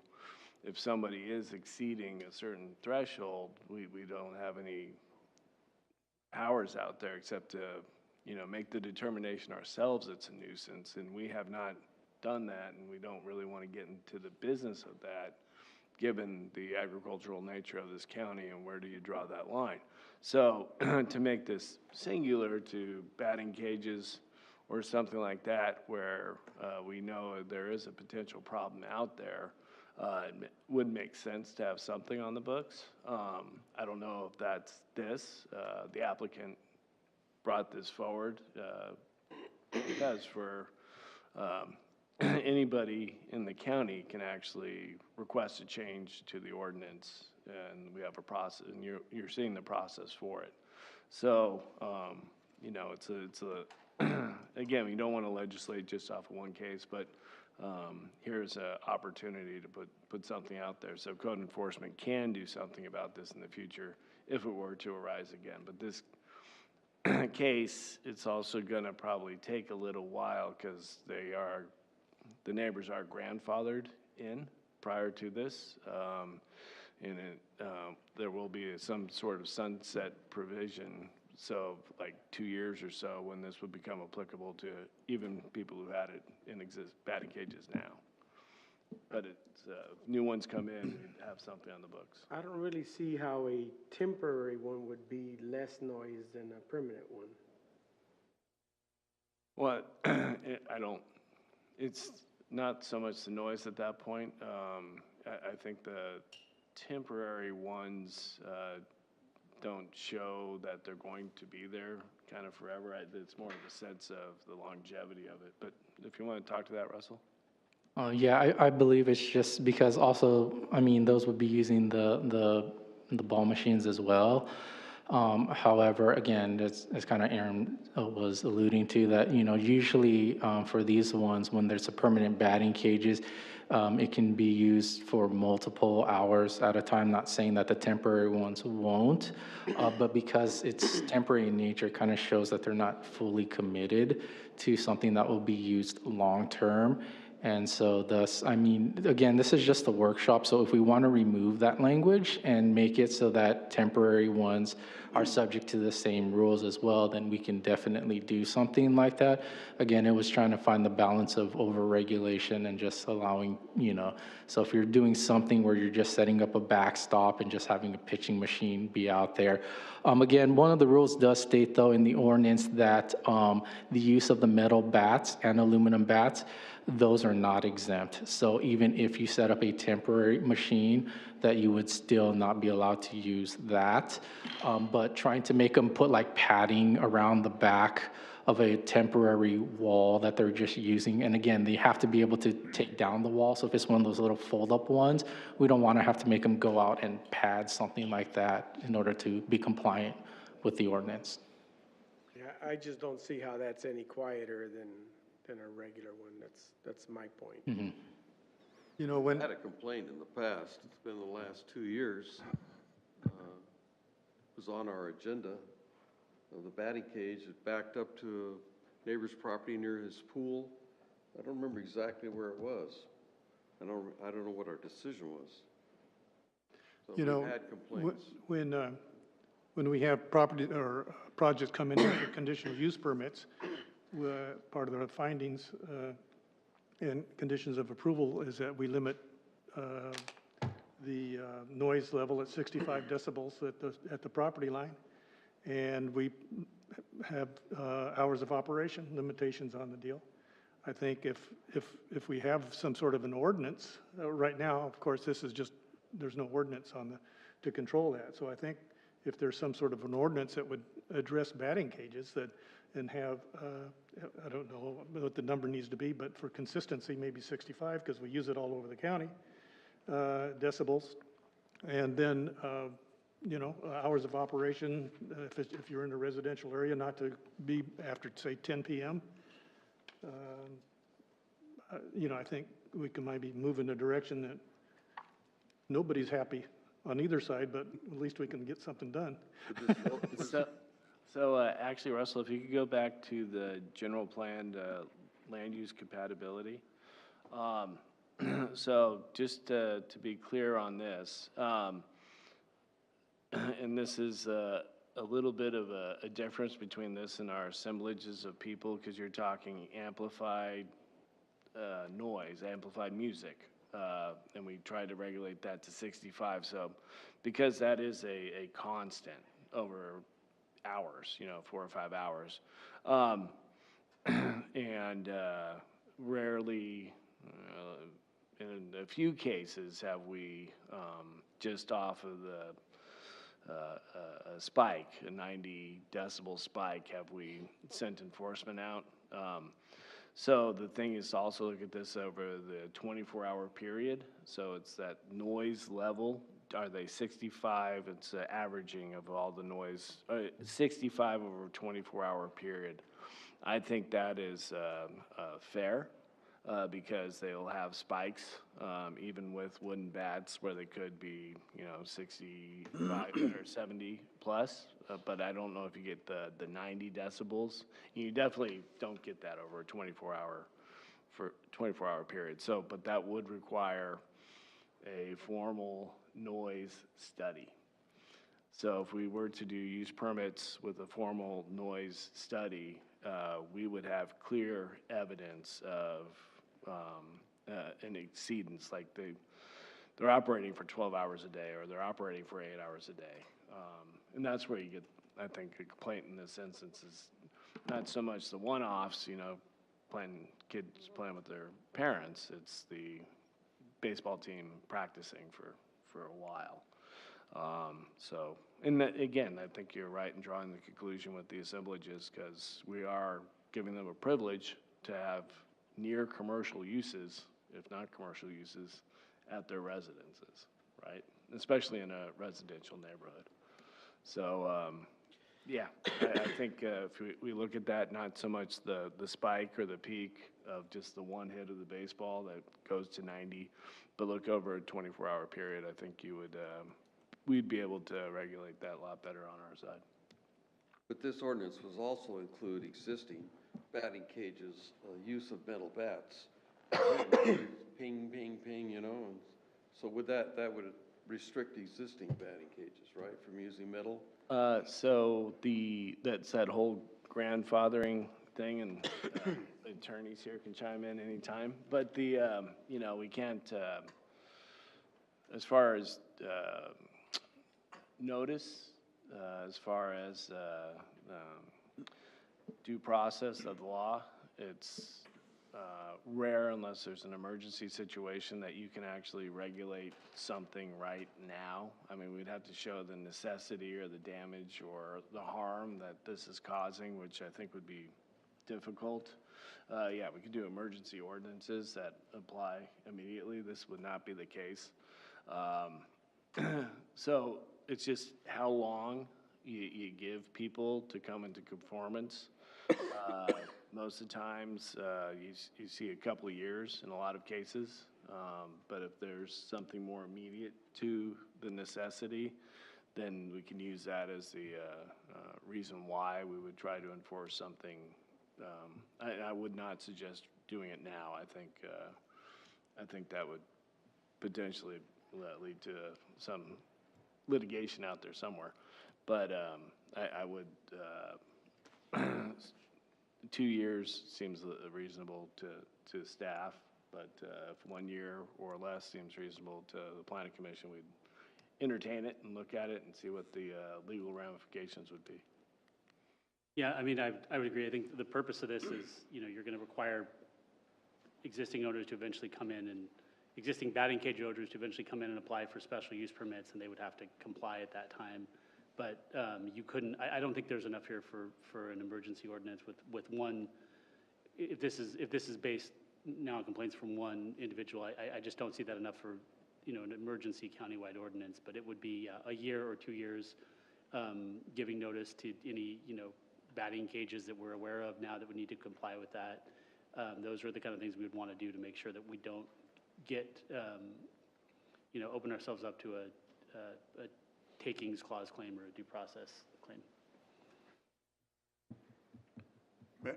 if somebody is exceeding a certain threshold, we don't have any powers out there except to, you know, make the determination ourselves it's a nuisance, and we have not done that, and we don't really want to get into the business of that, given the agricultural nature of this county, and where do you draw that line? So to make this singular to batting cages or something like that, where we know there is a potential problem out there, it would make sense to have something on the books. I don't know if that's this. The applicant brought this forward because for anybody in the county can actually request a change to the ordinance, and we have a process, and you're seeing the process for it. So, you know, it's a again, we don't want to legislate just off of one case, but here's an opportunity to put something out there so code enforcement can do something about this in the future if it were to arise again. But this case, it's also going to probably take a little while because the neighbors are grandfathered in prior to this, and there will be some sort of sunset provision. So like 2 years or so when this would become applicable to even people who had it in batting cages now. But it's, new ones come in and have something on the books. I don't really see how a temporary one would be less noise than a permanent one. Well, I don't, it's Not so much the noise at that point. I think the temporary ones don't show that they're going to be there kind of forever. It's more of a sense of the longevity of it. But if you want to talk to that, Russell? Yeah, I believe it's just because also, I mean, those would be using the ball machines as well. However, again, it's kind of Aaron was alluding to that, you know, usually for these ones, when there's a permanent batting cages, it can be used for multiple hours at a time, not saying that the temporary ones won't, but because it's temporary in nature, it kind of shows that they're not fully committed to something that will be used long-term. And so thus, I mean, again, this is just a workshop, so if we want to remove that language and make it so that temporary ones are subject to the same rules as well, then we can definitely do something like that. Again, it was trying to find the balance of over-regulation and just allowing, you know, so if you're doing something where you're just setting up a backstop and just having a pitching machine be out there. Again, one of the rules does state, though, in the ordinance that the use of the metal bats and aluminum bats, those are not exempt. So even if you set up a temporary machine, that you would still not be allowed to use that. But trying to make them put like padding around the back of a temporary wall that they're just using. And again, they have to be able to take down the wall. So if it's one of those little fold-up ones, we don't want to have to make them go out and pad something like that in order to be compliant with the ordinance. Yeah, I just don't see how that's any quieter than a regular one. That's my point. Mm-hmm. You know, when, I had a complaint in the past, it's been the last 2 years, was on our agenda. The batting cage is backed up to a neighbor's property near his pool. I don't remember exactly where it was. I don't know what our decision was. So you we've know, had complaints. when we have property or projects come in for conditional use permits, part of the findings and conditions of approval is that we limit the noise level at 65 decibels at the property line, and we have hours of operation limitations on the deal. I think if we have some sort of an ordinance, right now, of course, this is just, there's no ordinance to control that. So I think if there's some sort of an ordinance that would address batting cages and have, I don't know what the number needs to be, but for consistency, maybe 65, because we use it all over the county, decibels. And then, you know, hours of operation, if you're in a residential area, not to be after, say, 10 p.m. You know, I think we can maybe move in a direction that nobody's happy on either side, but at least we can get something done. So actually, Russell, if you could go back to the general plan land use compatibility. So just to be clear on this, and this is a little bit of a difference between this and our assemblages of people, because you're talking amplified noise, amplified music, and we try to regulate that to 65. So because that is a constant over hours, you know, 4 or 5 hours, and rarely, in a few cases, have we just off of the a spike, a 90 decibel spike, have we sent enforcement out. So the thing is to also look at this over the 24-hour period. So it's that noise level. Are they 65? It's the averaging of all the noise, 65 over a 24-hour period. I think that is fair because they'll have spikes, even with wooden bats where they could be, you know, 65 or 70 plus. But I don't know if you get the 90 decibels. You definitely don't get that over a 24-hour period. So, but that would require a formal noise study. So if we were to do use permits with a formal noise study, we would have clear evidence of an exceedance, like they're operating for 12 hours a day or they're operating for 8 hours a day. And that's where you get, I think, a complaint in this instance is not so much the one-offs, you know, kids playing with their parents. It's the baseball team practicing for a while. So, and again, I think you're right in drawing the conclusion with the assemblages, because we are giving them a privilege to have near commercial uses, if not commercial uses, at their residences, right? Especially in a residential neighborhood. So, yeah, I think if we look at that, not so much the spike or the peak of just the one hit of the baseball that goes to 90, but look over a 24-hour period, I think we'd be able to regulate that a lot better on our side. But this ordinance was also include existing batting cages, use of metal bats. Ping, ping, ping, you know, and so would that would restrict existing batting cages, right, from using metal? So that's that whole grandfathering thing, and the attorneys here can chime in anytime. But you know, we can't, as far as notice, as far as due process of the law, it's rare unless there's an emergency situation that you can actually regulate something right now. I mean, we'd have to show the necessity or the damage or the harm that this is causing, which I think would be difficult. Yeah, we could do emergency ordinances that apply immediately. This would not be the case. So it's just how long you give people to come into conformance. Most of the times, you see a couple of years in a lot of cases, but if there's something more immediate to the necessity, then we can use that as the reason why we would try to enforce something. I would not suggest doing it now. I think that would potentially lead to some litigation out there somewhere, but I would. 2 years seems reasonable to staff, but if 1 year or less seems reasonable to the planning commission, we'd entertain it and look at it and see what the legal ramifications would be. Yeah, I mean, I would agree. I think the purpose of this is, you know, you're going to require existing owners to eventually come in and existing batting cage owners to eventually come in and apply for special use permits, and they would have to comply at that time. But you couldn't, I don't think there's enough here for an emergency ordinance with one, if this is based now on complaints from one individual, I just don't see that enough for, you know, an emergency countywide ordinance. But it would be a year or 2 years giving notice to any, you know, batting cages that we're aware of now that would need to comply with that. Those are the kind of things we would want to do to make sure that we don't get, you know, open ourselves up to a takings clause claim or a due process claim.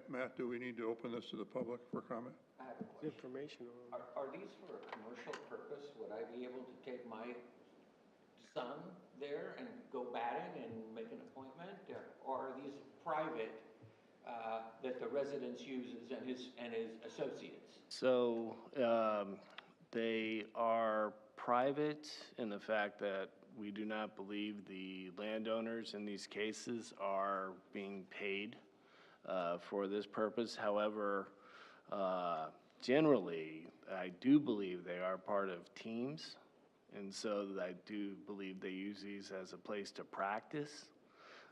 Matt, do we need to open this to the public for comment? Information. Are these for a commercial purpose? Would I be able to take my son there and go batting and make an appointment? Or are these private that the residence uses and his associates? So they are private in the fact that we do not believe the landowners in these cases are being paid for this purpose. However, generally, I do believe they are part of teams, and so I do believe they use these as a place to practice.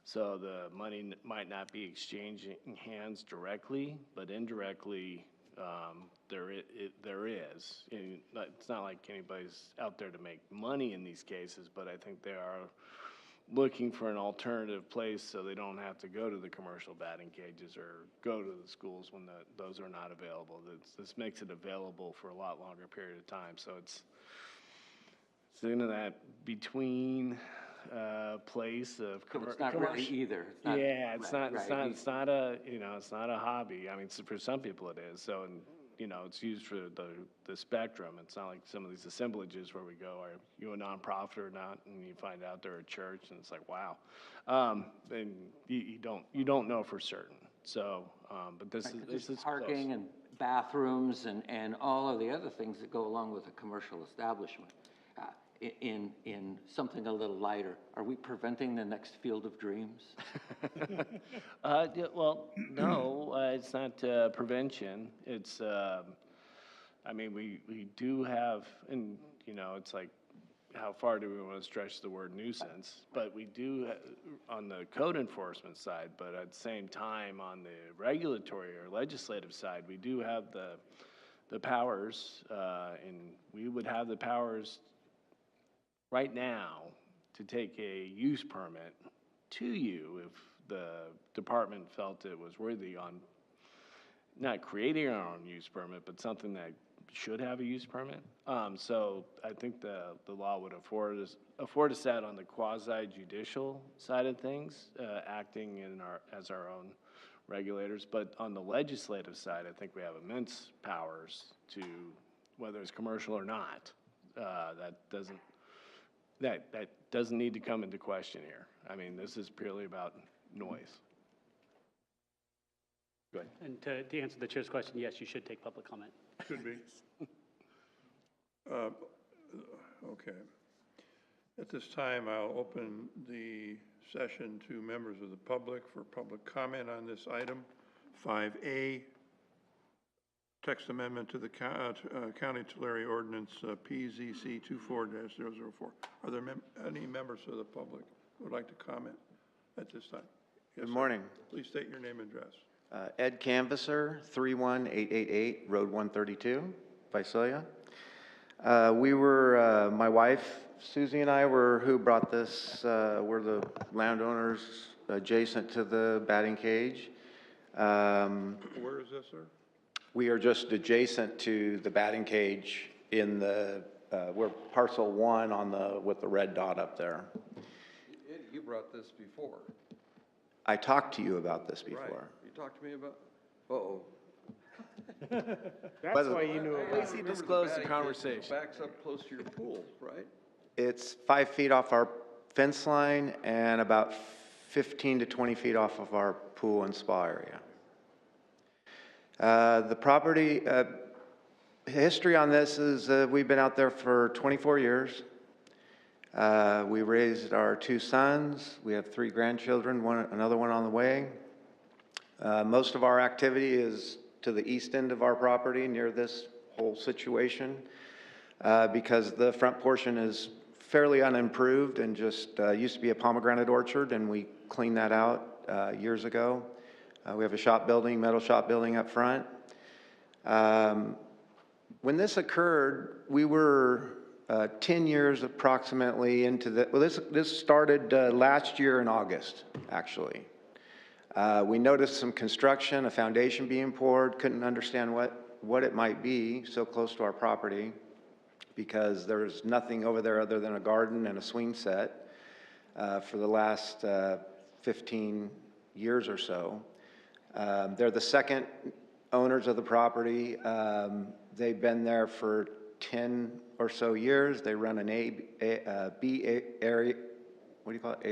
So the money might not be exchanging hands directly, but indirectly, there is. And it's not like anybody's out there to make money in these cases, but I think they are looking for an alternative place so they don't have to go to the commercial batting cages or go to the schools when those are not available. This makes it available for a lot longer period of time. So it's into that between place of So it's not really either. It's not, yeah, it's right, not, right. it's not a, you know, it's not a hobby. I mean, for some people it is. So, and, you know, it's used for the spectrum. It's not like some of these assemblages where we go, are you a nonprofit or not? And you find out they're a church, and it's like, wow. And you don't know for certain. So, but this is Parking close. and bathrooms and all of the other things that go along with a commercial establishment. in something a little lighter? Are we preventing the next Field of Dreams? Yeah, well, no, it's not prevention. It's, I mean, we do have, and, you know, it's like, how far do we want to stretch the word nuisance? But we do, on the code enforcement side, but at the same time, on the regulatory or legislative side, we do have the powers, and we would have the powers right now to take a use permit to you if the department felt it was worthy on not creating our own use permit, but something that should have a use permit. So I think the law would afford us that on the quasi judicial side of things, acting as our own regulators. But on the legislative side, I think we have immense powers to, whether it's commercial or not, that doesn't need to come into question here. I mean, this is purely about noise. Go ahead. And to answer the chair's question, yes, you should take public comment. Should be. Okay. At this time, I'll open the session to members of the public for public comment on this item. 5A, text amendment to the County Tulare Ordinance PZC 24-004. Are there any members of the public who would like to comment at this time? Yes, Good morning. sir. Please state your name and address. Ed Canvasser, 31888 Road 132, Visalia. We were, my wife, Susie, and I were who brought this. We're the landowners adjacent to the batting cage. Where is this, sir? We are just adjacent to the batting cage in the, we're parcel 1 on the, with the red dot up there. You brought this before. I talked to you about this before. Right. You talked to me about, uh-oh. That's why you knew At about least it. he disclosed the conversation. Backs up close to your pool, right? It's 5 feet off our fence line and about 15 to 20 feet off of our pool and spa area. The property, history on this is we've been out there for 24 years. We raised our 2 sons. We have 3 grandchildren, another one on the way. Most of our activity is to the east end of our property near this whole situation because the front portion is fairly unimproved and just used to be a pomegranate orchard, and we cleaned that out years ago. We have a shop building, metal shop building up front. When this occurred, we were 10 years approximately into the, well, this started last year in August, actually. We noticed some construction, a foundation being poured, couldn't understand what it might be so close to our property because there's nothing over there other than a garden and a swing set for the last 15 years or so. They're the second owners of the property. They've been there for 10 or so years. They run an B area, what do you call it,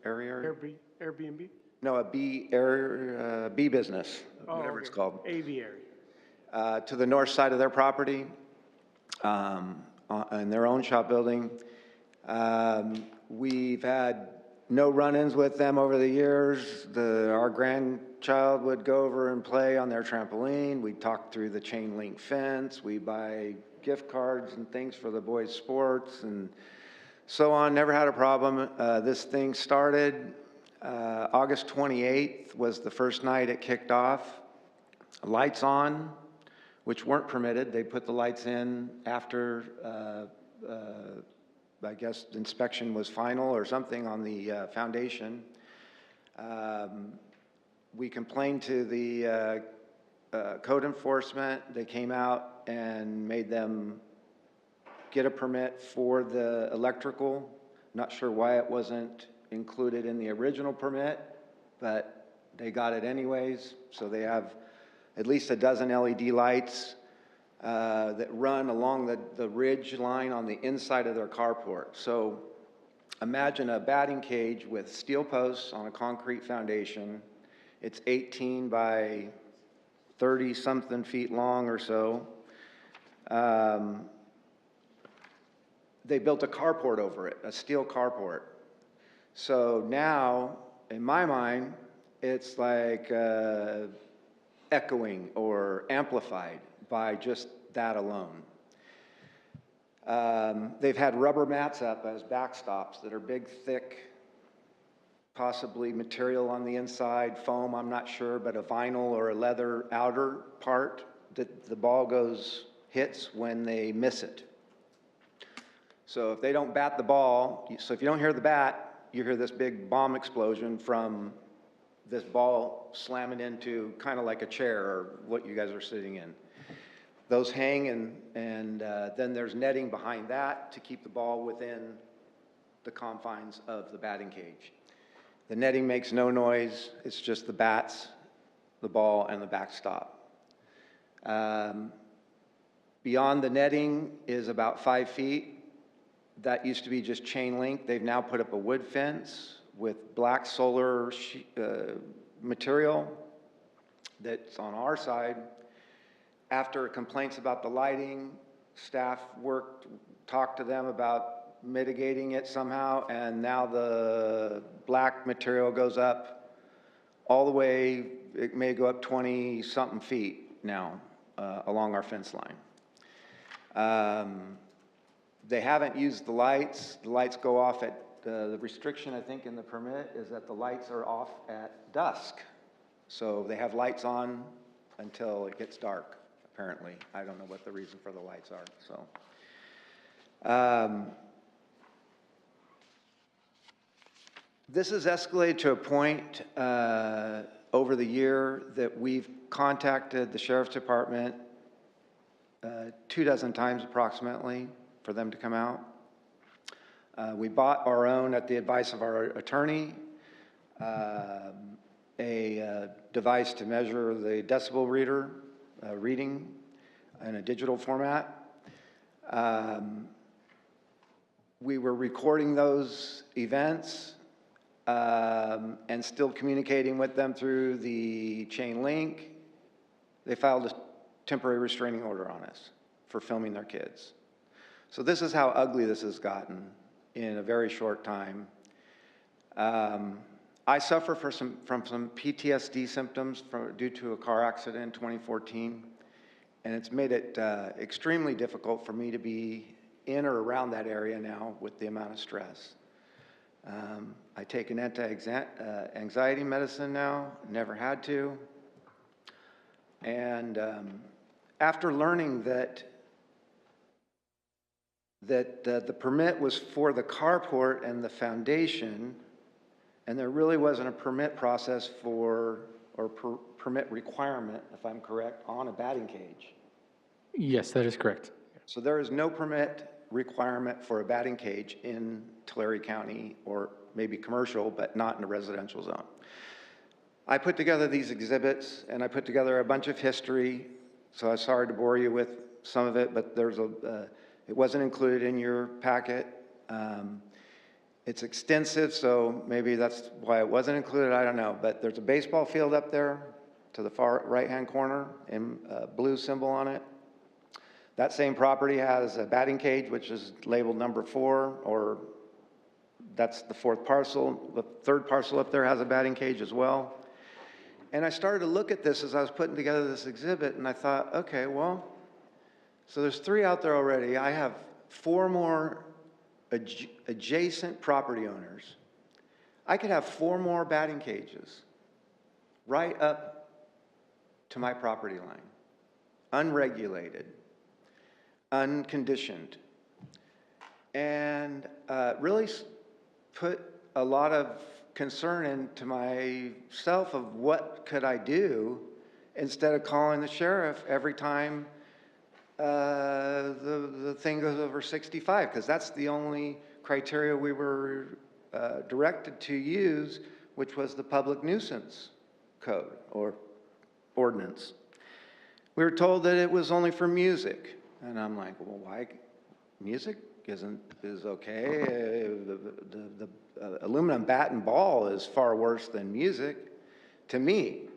Airbnb? No, a B business, whatever it's called. Aviary. To the north side of their property, in their own shop building. We've had no run-ins with them over the years. Our grandchild would go over and play on their trampoline. We talk through the chain link fence. We buy gift cards and things for the boys' sports and so on. Never had a problem. This thing started August 28th was the first night it kicked off. Lights on, which weren't permitted. They put the lights in after, I guess, inspection was final or something on the foundation. We complained to the code enforcement. They came out and made them get a permit for the electrical. Not sure why it wasn't included in the original permit, but they got it anyways. So they have at least a dozen LED lights that run along the ridge line on the inside of their carport. So imagine a batting cage with steel posts on a concrete foundation. It's 18 by 30 something feet long or so. they built a carport over it, a steel carport. So now, in my mind, it's like echoing or amplified by just that alone. They've had rubber mats up as backstops that are big, thick, possibly material on the inside, foam, I'm not sure, but a vinyl or a leather outer part that the ball hits when they miss it. So if they don't bat the ball, so if you don't hear the bat, you hear this big bomb explosion from this ball slamming into kind of like a chair or what you guys are sitting in. Those hang, and then there's netting behind that to keep the ball within the confines of the batting cage. The netting makes no noise. It's just the bats, the ball, and the backstop. Beyond the netting is about 5 feet. That used to be just chain link. They've now put up a wood fence with black solar material that's on our side. After complaints about the lighting, staff talked to them about mitigating it somehow, and now the black material goes up all the way, it may go up 20-something feet now along our fence line. They haven't used the lights. The lights go off at, the restriction I think in the permit is that the lights are off at dusk. So they have lights on until it gets dark, apparently. I don't know what the reason for the lights are, so. This has escalated to a point over the year that we've contacted the Sheriff's Department 24 times approximately for them to come out. We bought our own at the advice of our attorney, a device to measure the decibel reader reading in a digital format. We were recording those events and still communicating with them through the chain link. They filed a temporary restraining order on us for filming their kids. So this is how ugly this has gotten in a very short time. I suffer from some PTSD symptoms due to a car accident in 2014, and it's made it extremely difficult for me to be in or around that area now with the amount of stress. I take an anti-anxiety medicine now, never had to. And after learning that the permit was for the carport and the foundation, and there really wasn't a permit process permit requirement, if I'm correct, on a batting cage. Yes, that is correct. So there is no permit requirement for a batting cage in Tulare County, or maybe commercial, but not in a residential zone. I put together these exhibits, and I put together a bunch of history, so I'm sorry to bore you with some of it, but there's it wasn't included in your packet. It's extensive, so maybe that's why it wasn't included, I don't know. But there's a baseball field up there to the far right-hand corner, in a blue symbol on it. That same property has a batting cage, which is labeled number 4, or that's the 4th parcel. The 3rd parcel up there has a batting cage as well. And I started to look at this as I was putting together this exhibit, and I thought, okay, well, so there's 3 out there already. I have 4 more adjacent property owners. I could have 4 more batting cages right up to my property line, unregulated, unconditioned, and really put a lot of concern into myself of what could I do instead of calling the sheriff every time the thing goes over 65, because that's the only criteria we were directed to use, which was the public nuisance code or ordinance. We were told that it was only for music, and I'm like, well, why? Music is okay. The aluminum bat and ball is far worse than music to me.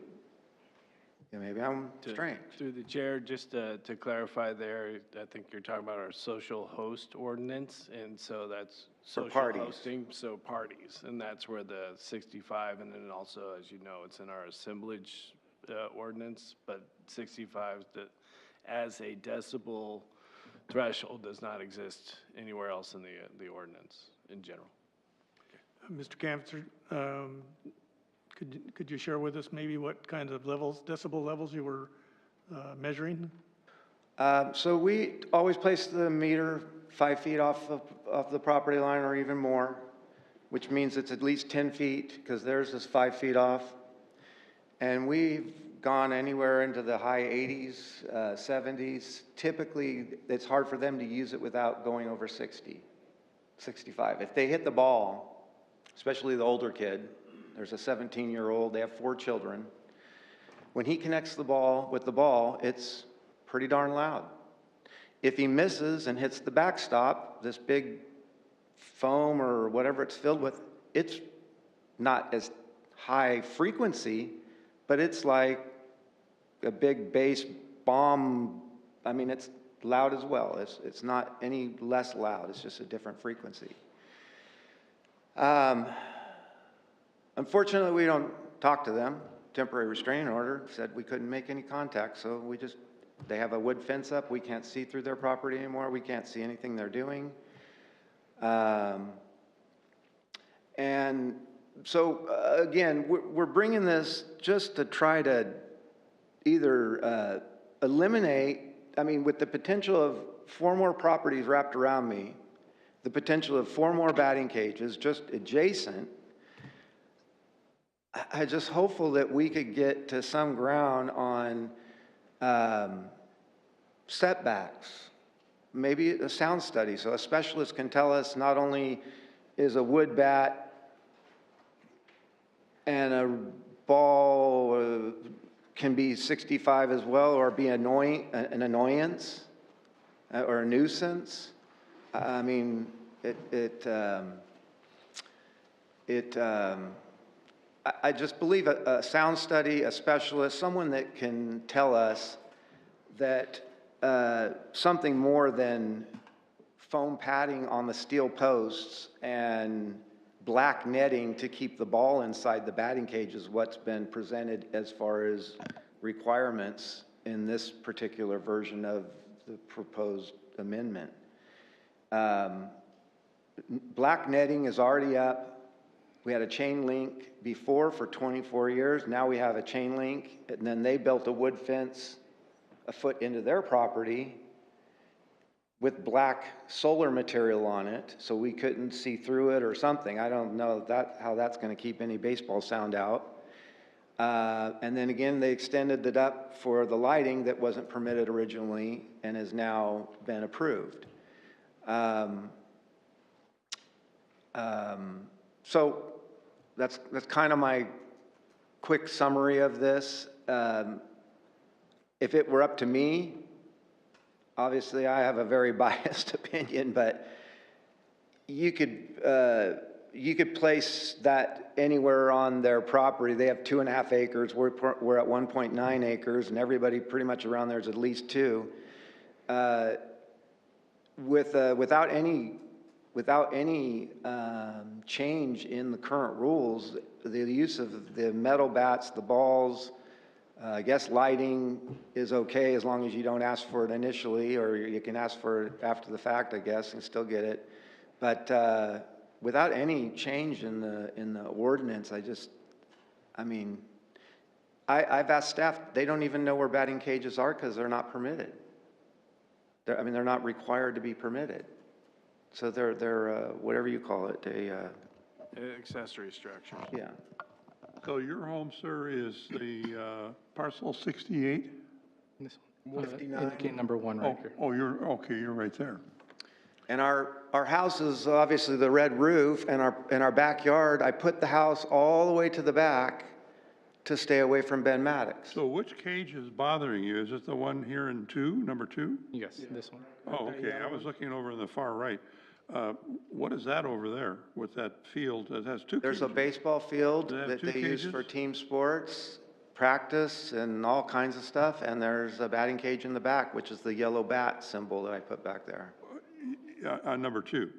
Yeah, maybe I'm strange. Through the chair, just to clarify there, I think you're talking about our social host ordinance, and so that's For social parties. hosting, so parties, and that's where the 65, and then also, as you know, it's in our assemblage ordinance, but 65 as a decibel threshold does not exist anywhere else in the ordinance in general. Mr. Canvaser, could you share with us maybe what kind of levels, decibel levels you were measuring? So we always place the meter 5 feet off the property line or even more, which means it's at least 10 feet because theirs is 5 feet off. And we've gone anywhere into the high 80s, 70s. Typically, it's hard for them to use it without going over 60, 65. If they hit the ball, especially the older kid, there's a 17-year-old, they have 4 children. When he connects the ball with the ball, it's pretty darn loud. If he misses and hits the backstop, this big foam or whatever it's filled with, it's not as high frequency, but it's like a big bass bomb. I mean, it's loud as well. It's not any less loud. It's just a different frequency. Unfortunately, we don't talk to them. Temporary restraining order said we couldn't make any contact, so they have a wood fence up. We can't see through their property anymore. We can't see anything they're doing. And so, again, we're bringing this just to try to either eliminate, with the potential of 4 more properties wrapped around me, the potential of 4 more batting cages just adjacent, I'm just hopeful that we could get to some ground on setbacks, maybe a sound study, so a specialist can tell us not only is a wood bat and a ball can be 65 as well, or be an annoyance or a nuisance. I just believe a sound study, a specialist, someone that can tell us that something more than foam padding on the steel posts and black netting to keep the ball inside the batting cage is what's been presented as far as requirements in this particular version of the proposed amendment. Black netting is already up. We had a chain link before for 24 years. Now we have a chain link, and then they built a wood fence a foot into their property with black solar material on it, so we couldn't see through it or something. I don't know how that's going to keep any baseball sound out. And then again, they extended it up for the lighting that wasn't permitted originally and has now been approved. So that's kind of my quick summary of this. If it were up to me, obviously I have a very biased opinion, but you could place that anywhere on their property. They have 2.5 acres. We're at 1.9 acres, and everybody pretty much around there is at least 2. Without any change in the current rules, the use of the metal bats, the balls, I guess lighting is okay as long as you don't ask for it initially, or you can ask for it after the fact, I guess, and still get it. But without any change in the ordinance, I've asked staff, they don't even know where batting cages are because they're not permitted. They're not required to be permitted. So they're whatever you call it, Accessory structures. Yeah. So your home, sir, is the parcel 68? Indicate number 1 right here. Oh, you're right there. And our house is obviously the red roof, and our backyard, I put the house all the way to the back to stay away from Ben Maddox. So which cage is bothering you? Is it the one here in number 2? Yes, this one. Oh, okay, I was looking over in the far right. What is that over there with that field that has 2 There's cages? a baseball field Does it have that 2 they use cages? for team sports. practice and all kinds of stuff, and there's a batting cage in the back, which is the yellow bat symbol that I put back there. On number 2?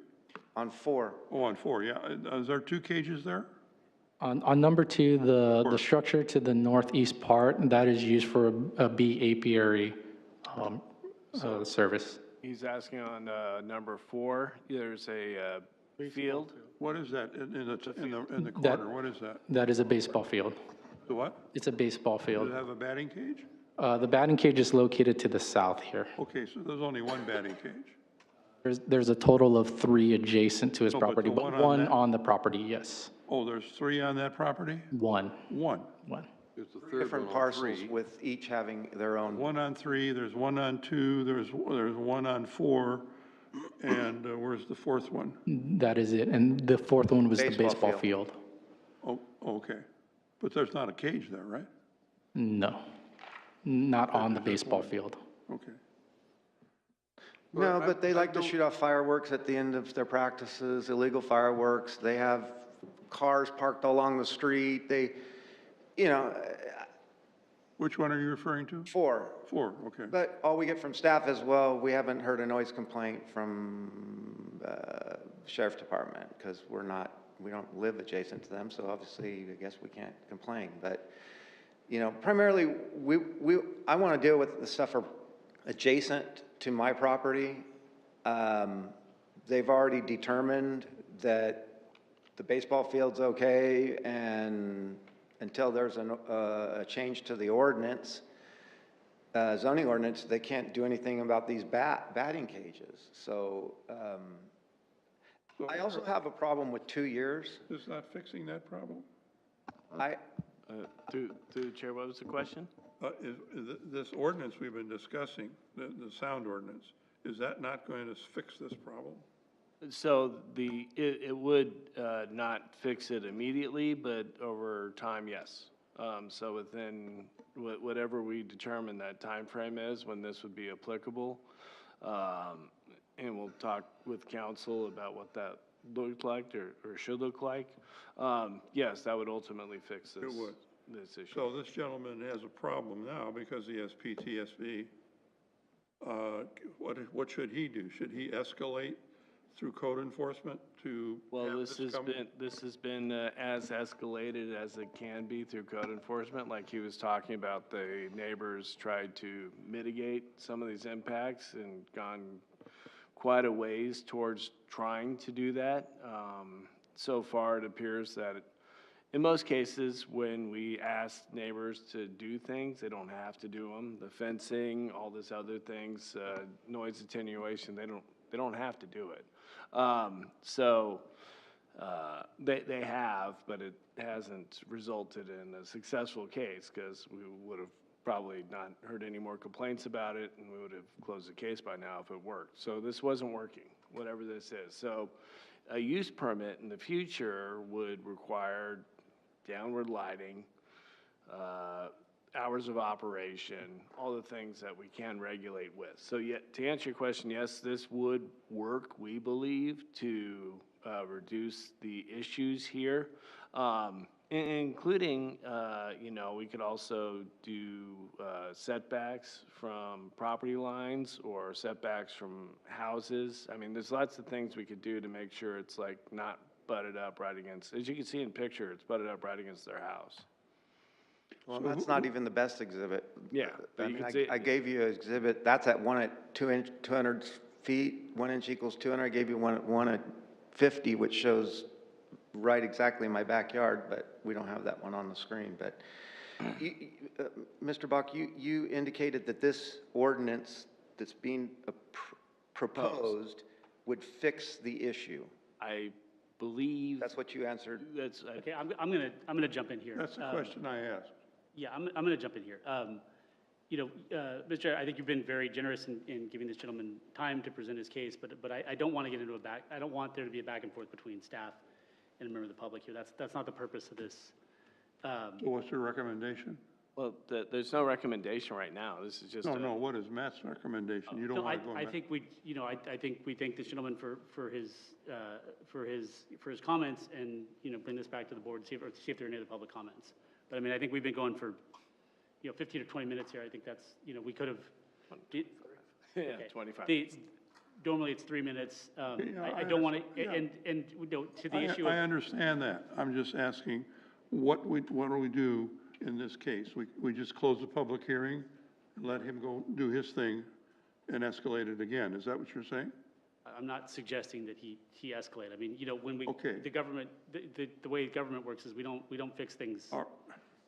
On 4. Oh, on 4, yeah. Is there 2 cages there? On number 2, the structure to the northeast part, that is used for a bee apiary service. He's asking on number 4, there's a field. What is that in the corner? What is that? That is a baseball field. The what? It's a baseball Does field. it have a batting cage? The batting cage is located to the south here. Okay, so there's only 1 batting cage. There's a total of 3 adjacent to his No, but property, the but one on one that- on the property, yes. Oh, there's 3 on that property? 1. 1. It's the third Different one on parcels 3. with each having their own. 1 on 3, there's 1 on 2, there's 1 on 4, and where's the 4th one? That is it. And the 4th one was the Baseball baseball field. field. Oh, okay. But there's not a cage there, right? No, not on the baseball field. Okay. No, but they like to shoot off fireworks at the end of their practices, illegal fireworks. They have cars parked along the street. They, you know, Which one are you referring to? 4. 4, okay. But all we get from staff is, well, we haven't heard a noise complaint from Sheriff Department because we don't live adjacent to them, so obviously, I guess we can't complain. But, you know, primarily, I want to deal with the stuff adjacent to my property. They've already determined that the baseball field's okay, and until there's a change to the ordinance, zoning ordinance, they can't do anything about these batting cages. So I also have a problem with 2 years. Is not fixing that problem? Through the chair, what was the question? This ordinance we've been discussing, the sound ordinance, is that not going to fix this problem? So it would not fix it immediately, but over time, yes. So within whatever we determine that time frame is when this would be applicable, and we'll talk with council about what that looked like or should look like. Yes, that would ultimately fix this. It would. This issue. So this gentleman has a problem now because he has PTSD. What should he do? Should he escalate through code enforcement to Well, have this has been as escalated as it can be through code enforcement. Like he was talking about, the neighbors tried to mitigate some of these impacts and gone quite a ways towards trying to do that. So far, it appears that in most cases, when we ask neighbors to do things, they don't have to do them. The fencing, all this other things, noise attenuation, they don't have to do it. They have, but it hasn't resulted in a successful case because we would have probably not heard any more complaints about it, and we would have closed the case by now if it worked. So this wasn't working, whatever this is. So a use permit in the future would require downward lighting, hours of operation, all the things that we can regulate with. So yet, to answer your question, yes, this would work, we believe, to reduce the issues here, including, we could also do setbacks from property lines or setbacks from houses. I mean, there's lots of things we could do to make sure it's like not butted up right against, as you can see in picture, it's butted up right against their house. Well, that's not even the best exhibit. Yeah, but I you mean, can see- I gave you an exhibit, that's at 1 at 200 feet, 1 inch equals 200. I gave you one at 50, which shows right exactly my backyard, but we don't have that one on the screen. But Mr. Bach, you indicated that this ordinance that's being proposed would fix the issue. I believe That's what you answered. That's, okay, I'm gonna jump in here. That's the question I asked. Yeah, I'm gonna jump in here. Mr. Chair, I think you've been very generous in giving this gentleman time to present his case, but I don't want to get into I don't want there to be a back and forth between staff and a member of the public here. That's not the purpose of this. So what's your recommendation? Well, there's no recommendation right now. This is just No, what is Matt's recommendation? You don't No, want to go I back? think I think we thank this gentleman for his comments and, bring this back to the board, see if there are any other public comments. But I mean, I think we've been going for you know, 15 or 20 minutes here, I think that's, you know, we could have. Yeah, 25 Normally it's 3 minutes. Yeah, I don't want to, yeah. and, you know, to the issue I of, understand that. I'm just asking, what do we do in this case? We just close the public hearing, and let him go do his thing and escalate it again? Is that what you're saying? I'm not suggesting that he escalate. I mean, you know, when we, Okay. the government, the way government works is we don't fix things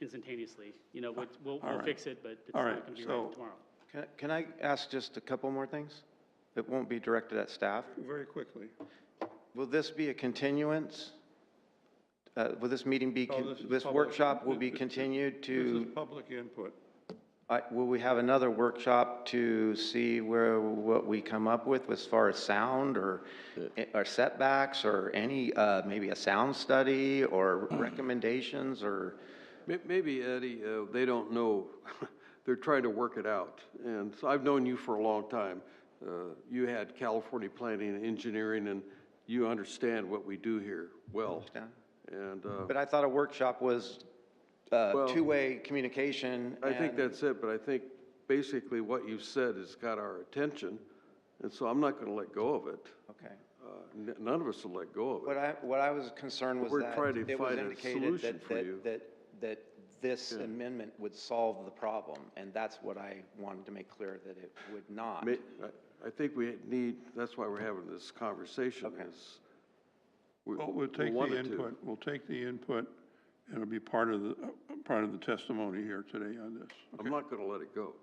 instantaneously. You know, we'll right. fix it, but it's All not right, going to be so- right tomorrow. Can I ask just a couple more things? It won't be directed at staff. Very quickly. Will this be a continuance? Will this meeting be, No, this is this public. workshop will be This- continued This to, is public input. will we have another workshop to see what we come up with as far as sound or setbacks or any, maybe a sound study or recommendations or? Maybe, Eddie, they don't know. They're trying to work it out. And so I've known you for a long time. You had California Planning and Engineering, and you understand what we do here well. And, But I thought a workshop was two-way communication. I think and- that's it, but I think basically what you've said has got our attention, and so I'm not going to let go of it. Okay. None of us will let go of it. What I was concerned was We're that trying to it was find a indicated solution for you. that this amendment would solve the problem, and that's what I wanted to make clear, that it would not. I think we need, that's why we're having this conversation, is Well, we'll take want the it to. input, we'll take the input, and it'll be part of the testimony here today on this. I'm not going to let it go.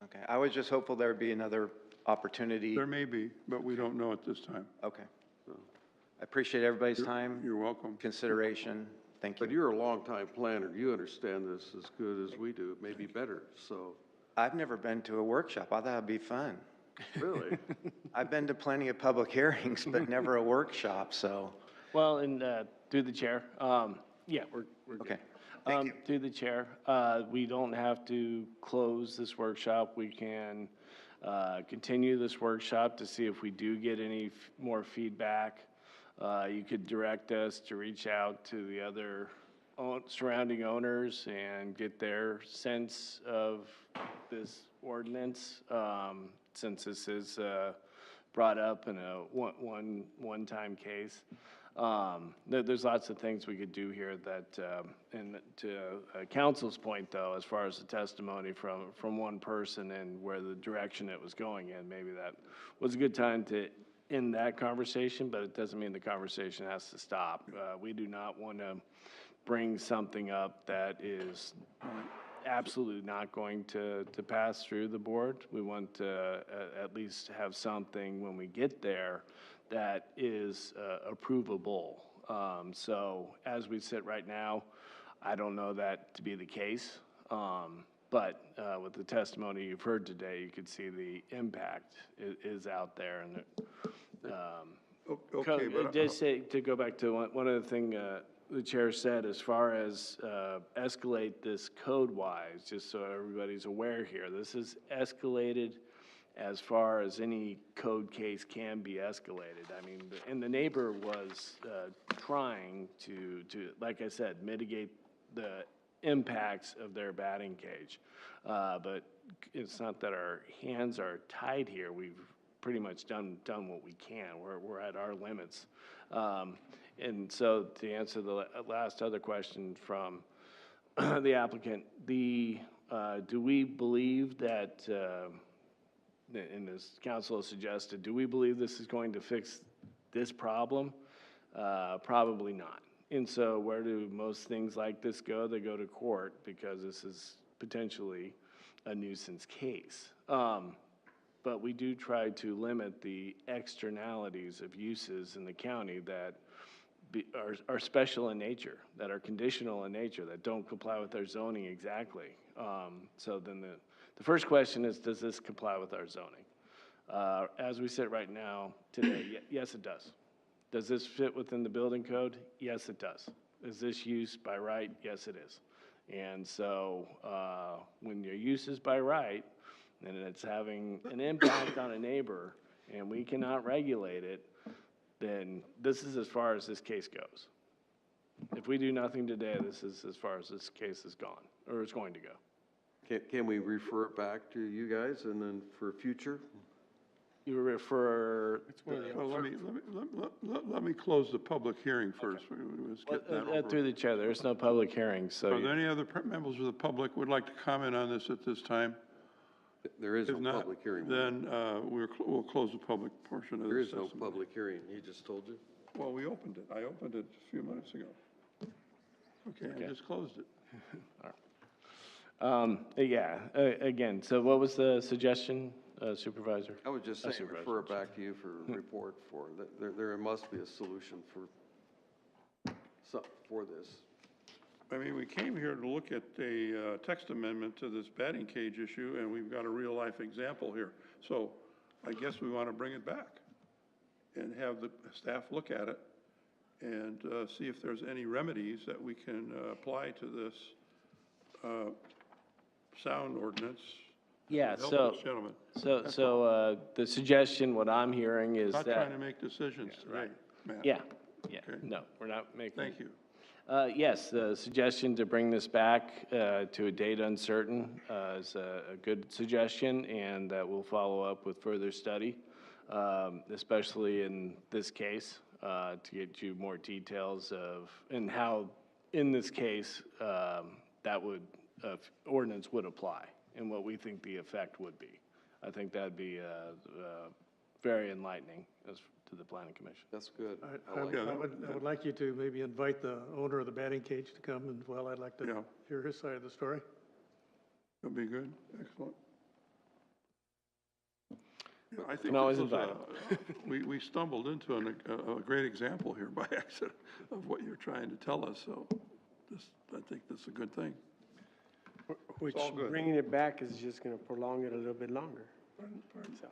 Okay, I was just hopeful there'd be another opportunity. There may be, but we don't know at this time. Okay. I appreciate everybody's time, You're welcome. consideration. Thank But you. you're a longtime planner. You understand this as good as we do, maybe better, so. I've never been to a workshop. I thought it'd be fun. Really? I've been to plenty of public hearings, but never a workshop, so. Well, and through the chair, yeah, we're good. Okay, thank you. Through the chair, we don't have to close this workshop. We can continue this workshop to see if we do get any more feedback. You could direct us to reach out to the other surrounding owners and get their sense of this ordinance, since this is brought up in a one-time case. There's lots of things we could do here that, and to council's point though, as far as the testimony from one person and where the direction it was going in, maybe that was a good time to end that conversation, but it doesn't mean the conversation has to stop. We do not want to bring something up that is absolutely not going to pass through the board. We want to at least have something when we get there that is approvable. So as we sit right now, I don't know that to be the case. But with the testimony you've heard today, you could see the impact is out there. And Okay, but just say, to go back to one other thing the chair said, as far as escalate this code-wise, just so everybody's aware here, this is escalated as far as any code case can be escalated. I mean, and the neighbor was trying to, like I said, mitigate the impacts of their batting cage. But it's not that our hands are tied here. We've pretty much done what we can. We're at our limits. And so to answer the last other question from the applicant, do we believe that, and as council has suggested, do we believe this is going to fix this problem? Probably not. And so where do most things like this go? They go to court because this is potentially a nuisance case. But we do try to limit the externalities of uses in the county that are special in nature, that are conditional in nature, that don't comply with our zoning exactly. So then the first question is, does this comply with our zoning? As we sit right now, today, yes, it does. Does this fit within the building code? Yes, it does. Is this use by right? Yes, it is. And so when your use is by right, and it's having an impact on a neighbor, and we cannot regulate it, then this is as far as this case goes. If we do nothing today, this is as far as this case is gone, or is going to go. Can we refer it back to you guys and then for future? You refer, Well, let me close the public hearing first. Let's get that over. through the chair, there's no public hearing, so. Are there any other members of the public would like to comment on this at this time? There is If no not, public hearing. then we'll close the public portion of There this is no testimony. public hearing, he just told you. Well, we opened it. I opened it a few minutes ago. Okay, I just closed it. Yeah, again, so what was the suggestion, Supervisor? I would just say Supervisor, refer it back to you for report for, there must be a solution for this. I mean, we came here to look at a text amendment to this batting cage issue, and we've got a real-life example here. So I guess we want to bring it back and have the staff look at it and see if there's any remedies that we can apply to this sound ordinance. Yeah, Help so, us, gentlemen. the suggestion, what I'm hearing is Not that. trying to make decisions today, Matt. Yeah, Okay. no, we're not making. Thank you. Yes, the suggestion to bring this back to a date uncertain is a good suggestion, and that we'll follow up with further study, especially in this case, to get you more details of, and how, in this case, that would, ordinance would apply, and what we think the effect would be. I think that'd be very enlightening as to the planning commission. That's good. I would like you to maybe invite the owner of the batting cage to come, and, well, I'd like to hear his side of the story. That'd be good. Excellent. Yeah, I think Can always this was invite we stumbled into a great example here by accident of what you're trying to tell us, so I think that's a good thing. Which, all good. bringing it back is just going to prolong it a little bit longer. So,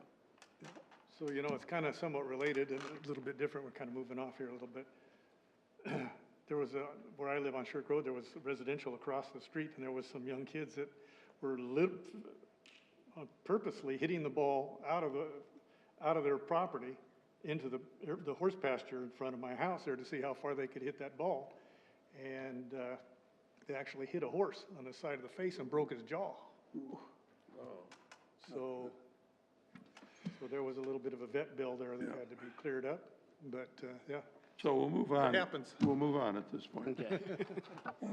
So, you know, it's kind of somewhat related and a little bit different. We're kind of moving off here a little bit. There was where I live on Shirk Road, there was residential across the street, and there was some young kids that were purposely hitting the ball out of their property into the horse pasture in front of my house there to see how far they could hit that ball. And they actually hit a horse on the side of the face and broke his jaw. So there was a little bit of a vet bill there that had to be cleared up, but, yeah. So we'll move on. It happens. We'll move on at this point.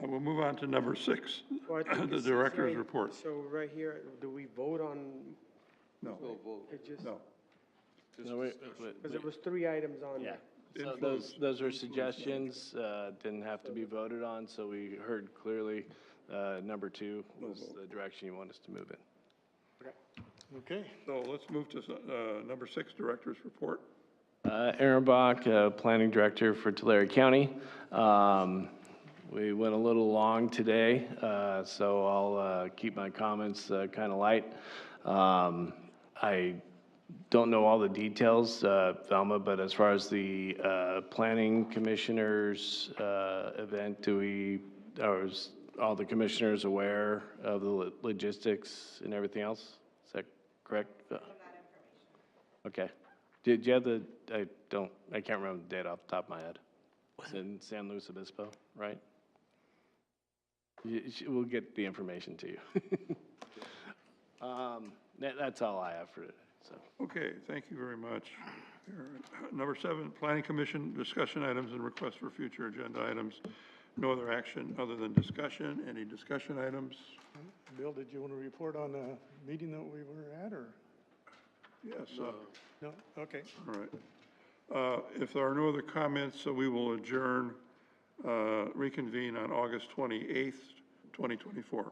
We'll move on to number 6, Well, I think the it's- director's sorry, report. So right here, do we vote on? No, No vote. It just, no. No, because there was 3 items on Yeah, there. so those are suggestions, didn't have to be voted on, so we heard clearly, number 2 was the direction you want us to move in. Okay. So let's move to number 6, director's report. Aaron Bach, Planning Director for Tulare County. We went a little long today, so I'll keep my comments kind of light. I don't know all the details, Velma, but as far as the Planning Commissioners event, or is all the commissioners aware of the logistics and everything else? Is that correct? Okay. Did you have I can't remember the date off the top of my head. It's in San Luis Obispo, right? We'll get the information to you. That's all I have for today, so. Okay, thank you very much. Number 7, Planning Commission discussion items and requests for future agenda items. No other action other than discussion. Any discussion items? Bill, did you want to report on the meeting that we were at, or? Yes. No? Okay. All right. If there are no other comments, we will adjourn, reconvene on August 28th, 2024.